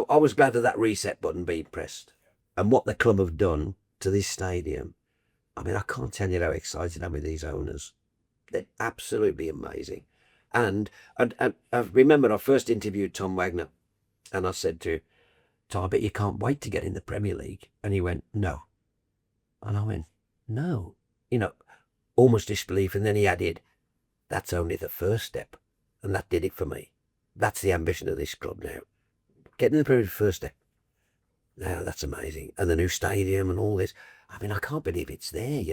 I was glad of that reset button being pressed. And what the club have done to this stadium, I mean, I can't tell you how excited I am with these owners. They're absolutely amazing. And I remember I first interviewed Tom Wagner, and I said to Tom, I bet you can't wait to get in the Premier League. And he went, no. And I went, no. Almost disbelief. And then he added, that's only the first step. And that did it for me. That's the ambition of this club now. Getting in the Premier League, first step. Now that's amazing. And the new stadium and all this. I mean, I can't believe it's there,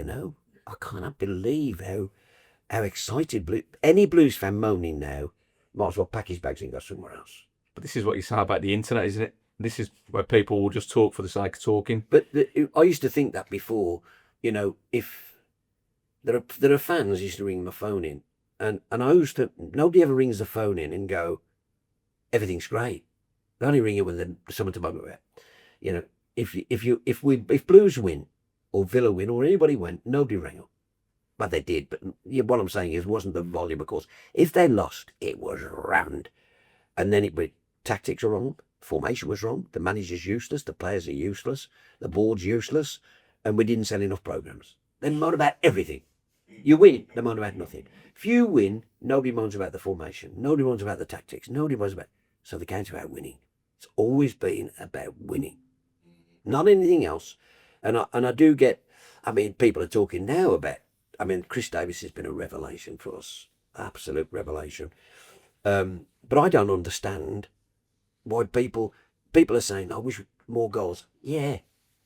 I cannot believe how excited any Blues fan moaning now might as well pack his bags and go somewhere else. But this is what you say about the internet, isn't it? This is where people will just talk for the sake of talking. But I used to think that before, if there are fans used to ring my phone in, and I used to, nobody ever rings the phone in and go, everything's great. They only ring it when there's someone to moan about. If Blues win or Villa win or anybody win, nobody rang up. But they did. But what I'm saying is, it wasn't the volume, of course. If they lost, it was round, and then tactics are wrong. Formation was wrong. The manager's useless. The players are useless. The board's useless. And we didn't sell enough programmes. They moan about everything. You win, they moan about nothing. If you win, nobody moans about the formation. Nobody moans about the tactics. Nobody moans about... So the game's about winning. It's always been about winning. Not anything else. And I do get... I mean, people are talking now about... I mean, Chris Davis has been a revelation for us. Absolute revelation. But I don't understand why people are saying, I wish more goals. Yeah.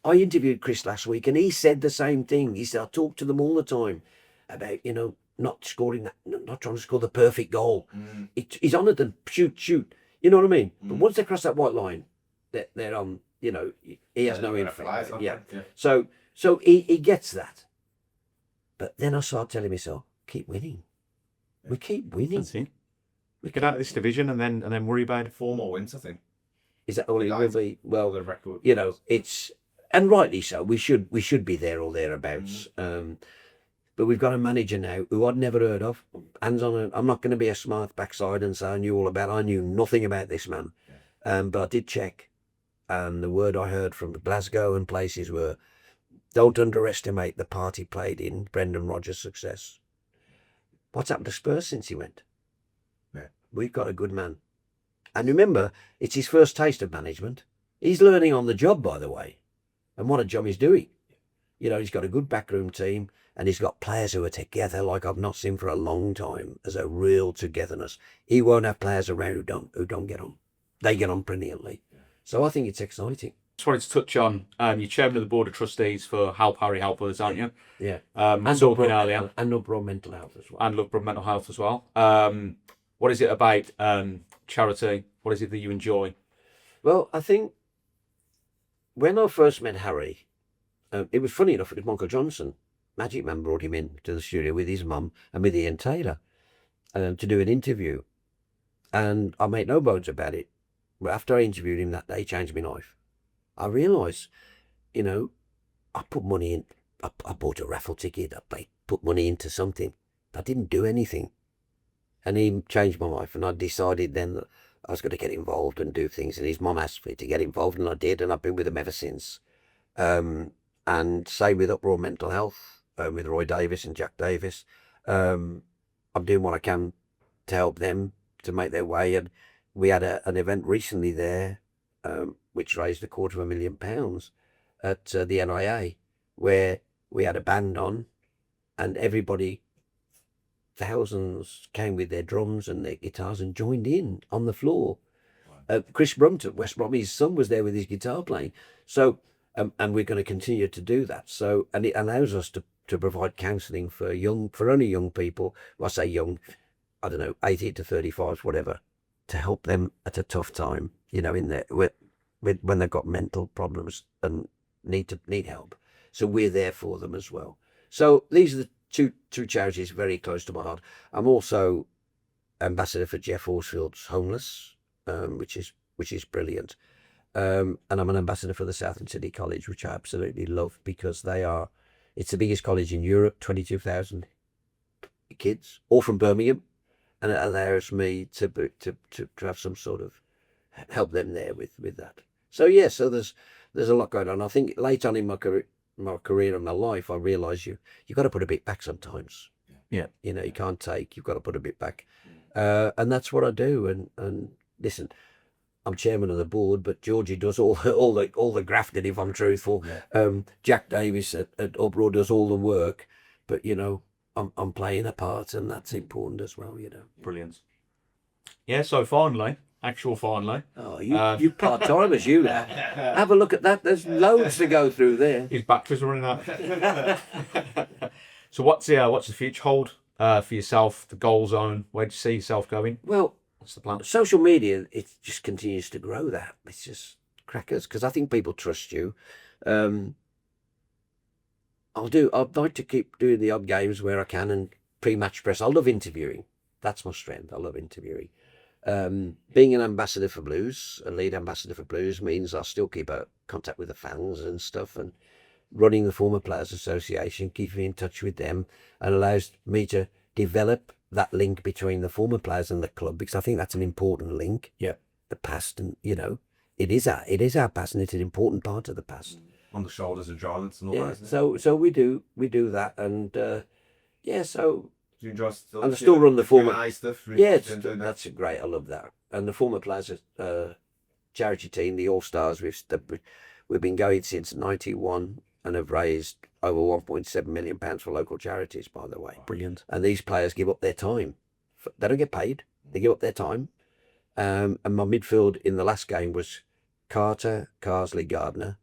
I interviewed Chris last week and he said the same thing. He said, I talk to them all the time about, not scoring that, not trying to score the perfect goal. He's honoured them, shoot. You know what I mean? But once they cross that white line, they're on, he has no influence. Yeah. So he gets that. But then I started telling myself, keep winning. We keep winning. That's it. We get out of this division and then worry about it. 4 more wins, I think. Is that all it will be? Well, the record. It's, and rightly so. We should be there or thereabouts. But we've got a manager now who I'd never heard of. I'm not going to be a smart backside and say I knew all about. I knew nothing about this man. But I did check, and the word I heard from Glasgow and places were, don't underestimate the part he played in Brendan Rodgers' success. What's happened to Spurs since he went? We've got a good man. And remember, it's his first taste of management. He's learning on the job, by the way. And what a job he's doing. He's got a good backroom team and he's got players who are together like I've not seen for a long time. There's a real togetherness. He won't have players around who don't get on. They get on brilliantly. So I think it's exciting. Just wanted to touch on, you're chairman of the board of trustees for Help Harry Help Us, aren't you? Yeah. And talking earlier. And Upbringing Mental Health as well. And Upbringing Mental Health as well. What is it about charity? What is it that you enjoy? Well, I think when I first met Harry, it was funny enough, it was Michael Johnson. Magic Man brought him in to the studio with his mum and with Ian Taylor to do an interview. And I made no bones about it. But after I interviewed him that day, he changed my life. I realised, I put money in. I bought a raffle ticket. I put money into something. I didn't do anything. And he changed my life. And I decided then that I was going to get involved and do things. And his mum asked me to get involved, and I did. And I've been with him ever since. And same with Upbringing Mental Health, with Roy Davis and Jack Davis. I'm doing what I can to help them to make their way. And we had an event recently there, which raised £250,000 at the NIA, where we had a band on, and everybody, thousands, came with their drums and their guitars and joined in on the floor. Chris Brunt at West Brom, his son, was there with his guitar playing. So, and we're going to continue to do that. So, and it allows us to provide counselling for only young people. Well, I say young, I don't know, 18 to 35, whatever, to help them at a tough time, in there when they've got mental problems and need help. So we're there for them as well. So these are the two charities very close to my heart. I'm also ambassador for Jeff Horsfield's Homeless, which is brilliant. And I'm an ambassador for the Southern City College, which I absolutely love because it's the biggest college in Europe, 22,000 kids, all from Birmingham, and it allows me to have some sort of help them there with that. So yeah, so there's a lot going on. I think late on in my career and my life, I realised you got to put a bit back sometimes. Yeah. You know, you can't take. You've got to put a bit back, and that's what I do. And listen, I'm chairman of the board, but Georgie does all the grafting, if I'm truthful. Yeah. Jack Davis at Uproar does all the work, but you know, I'm playing a part, and that's important as well. You know. Brilliant. Yeah. So finally. Oh, you part timers, you now. Have a look at that. There's loads to go through there. His batteries running out. So what's the future hold for yourself? The goal zone. Where do you see yourself going? Well, What's the plan? social media, it just continues to grow. That it's just crackers because I think people trust you. I'd like to keep doing the odd games where I can and pre-match press. I love interviewing. That's my strength. I love interviewing. Being an ambassador for Blues, a lead ambassador for Blues, means I still keep contact with the fans and stuff, and running the Former Players Association, keeping in touch with them, and allows me to develop that link between the former players and the club, because I think that's an important link. Yeah. The past, and you know, it is our past, and it's an important part of the past. On the shoulders of giants and all Yeah. that. Isn't it? So we do that, and so. Do you enjoy still? And I still run the former. Q&A stuff. Yeah, Doing that? that's great. I love that. And the Former Players charity team, the All Stars, we've been going since '91 and have raised over £1.7 million for local charities. By the way, Brilliant. and these players give up their time. They don't get paid. They give up their time. And my midfield in the last game was Carter, Carsley, Gardner,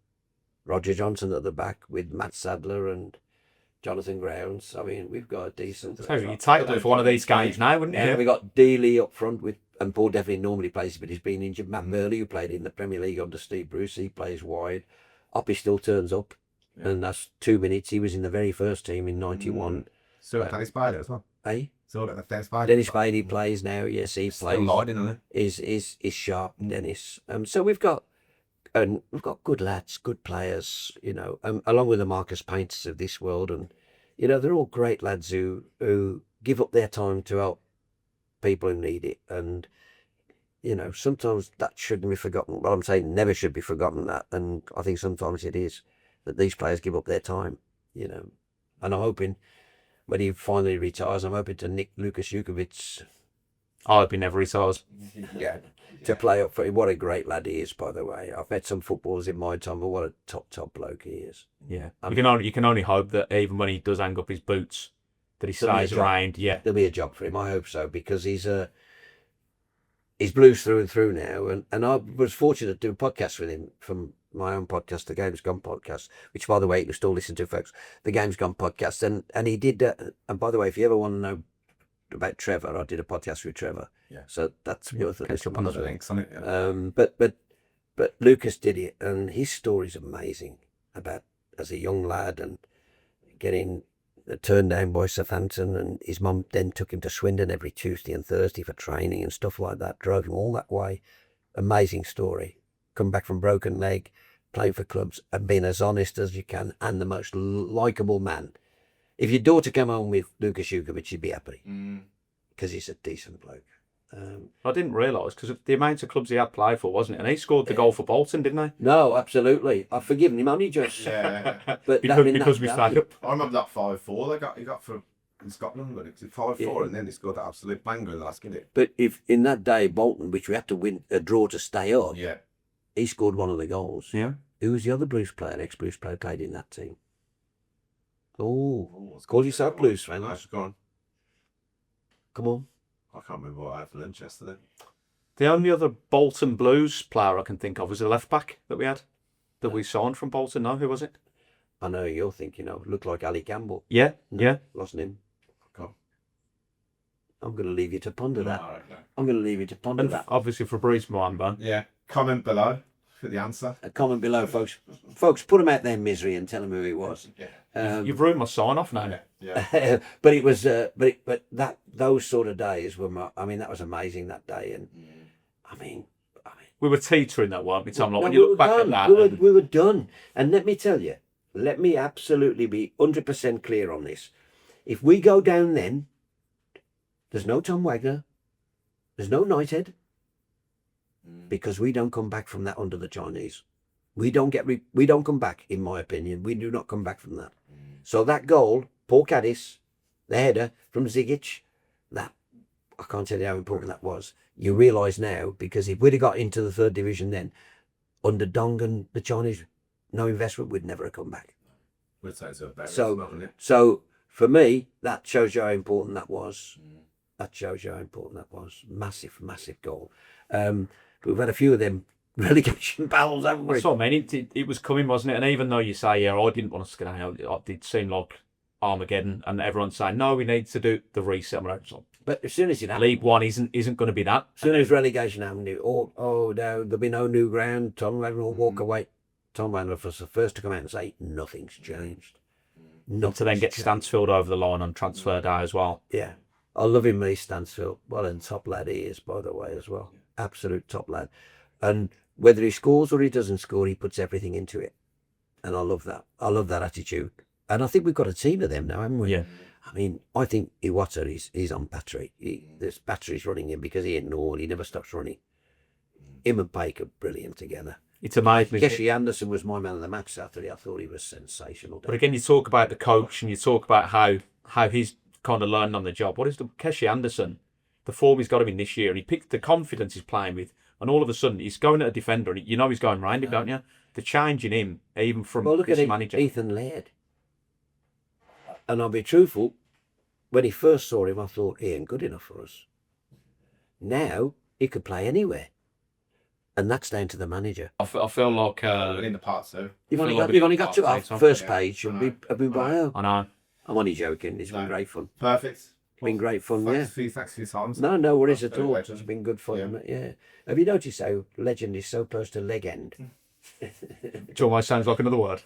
Roger Johnson at the back with Matt Sadler and Jonathan Grounds. I mean, we've got a decent. So you title it for one of these games now, wouldn't you? Yeah, we got Dealey up front and Paul definitely normally plays, but he's been injured. Matt Burley, who played in the Premier League under Steve Bruce, he plays wide. Oppie still turns up, and that's 2 minutes. He was in the very first team in '91. So Dennis Spider as well. Eh? So Dennis Spider. Dennis Bainey plays now. Yes, he Still plays. lying, isn't Is sharp, Dennis. So we've got good lads, good players. You know, along with the Marcus Painters of this world, and you know, they're all great lads who give up their time to help people who need it. And, you know, sometimes that shouldn't be forgotten. Well, I'm saying never should be forgotten that. And I think sometimes it is that these players give up their time, you know. And I'm hoping when he finally retires, I'm hoping to nick Lucas Jukovic. I hope he never retires. Yeah. To play up for him. What a great lad he is, by the way. I've met some footballers in my time, but what a top bloke he is. Yeah. You can only hope that even when he does hang up his boots, that he stays around. Yeah. There'll be a job for him. I hope so, because he's Blues through and through now. And I was fortunate to do a podcast with him from my own podcast, the Game's Gone podcast, which, by the way, you can still listen to, folks. The Game's Gone podcast. And he did that. And by the way, if you ever want to know about Trevor, I did a podcast with Trevor. Yeah. So that's worth a listen. Other links on it. Yeah. But Lucas did it, and his story's amazing about as a young lad and getting turned down by Southampton, and his mum then took him to Swindon every Tuesday and Thursday for training and stuff like that. Drove him all that way. Amazing story. Come back from broken leg, playing for clubs, and being as honest as you can, and the most likeable man. If your daughter came home with Lucas Jukovic, she'd be happy because he's a decent bloke. I didn't realise, because of the amount of clubs he had played for, wasn't it? And he scored the goal for Bolton, didn't he? No, absolutely. I've forgiven him only just. Yeah. But because we stayed up. I remember that 5-4 he got for in Scotland, but it was 5-4, and then he scored that absolute banger in the last minute. But if in that day Bolton, which we had to win a draw to stay up, Yeah. he scored one of the goals. Yeah. Who was the other Blues player, ex-Blues player, played in that team? Oh, call yourself Blues fan. Nice, go on. Come on. I can't remember what I had for lunch yesterday. The only other Bolton Blues player I can think of was a left back that we had, that we signed from Bolton. No, who was it? I know you're thinking of. Looked like Ali Campbell. Yeah, No, yeah. Wasn't him. Come. I'm going to leave you to ponder that. All right, no. I'm going to leave you to ponder And that. obviously Fabrice Muamba. Yeah. Comment below for the answer. A comment below, folks. Folks, put them out their misery and tell them who it was. Yeah. You've ruined my sign off now. Yeah. Yeah. but those sort of days were that was amazing that day, and I mean We were teetering that one. Tom, like, no, when you we look were back done. at that, We were done. And let me tell you, let me absolutely be 100% clear on this. If we go down then, there's no Tom Wagner, there's no Knighthead, because we don't come back from that under the Chinese. We don't come back, in my opinion. We do not come back from that. So that goal, Paul Caddis, the header from Zigic, that, I can't tell you how important that was. You realise now, because if we'd have got into the third division then, under Dong and the Chinese, no investment, we'd never have come back. We'd say so. So for me, that shows you how important that was. That shows you how important that was. Massive, massive goal. But we've had a few of them relegation battles, haven't we? that's what I mean. It was coming, wasn't it? And even though you say, yeah, I didn't want us to get out, it did seem like Armageddon, and everyone's saying, no, we need to do the reset. But as soon as it happened, League One isn't going to be that. as soon as relegation happened, no, there'll be no new ground. Tom Wagner will walk away. Tom Wagner was the first to come out and say nothing's changed. Not to then get Stansfield over the line on transfer day as well. Yeah, I love him, Lee Stansfield. Well, and top lad he is, by the way, as well. Absolute top lad. And whether he scores or he doesn't score, he puts everything into it. And I love that. I love that attitude. And I think we've got a team of them now, haven't we? Yeah. I mean, I think Iwata is on battery. This battery's running him because he ain't no, he never stops running. Him and Pake are brilliant together. It's amazing. Keshi Anderson was my man of the match Saturday. I thought he was sensational. But again, you talk about the coach and you talk about how he's kind of learned on the job. What is the Keshi Anderson? The form he's got him in this year, and he picked the confidence he's playing with, and all of a sudden he's going at a defender, and you know he's going round him, don't you? The change in him, even from look this at manager. Ethan Laird. And I'll be truthful, when he first saw him, I thought he ain't good enough for us. Now he could play anywhere, and that's down to the manager. I feel like in the part two. You've only got to our first page. You'll be bio. I know. I'm only joking. It's been great fun. Perfect. It's been great fun. Thanks for your time. No worries at Absolute all. legend. It's been good fun. Yeah. Have you noticed how legend is so close to leg end? Which almost sounds like another word.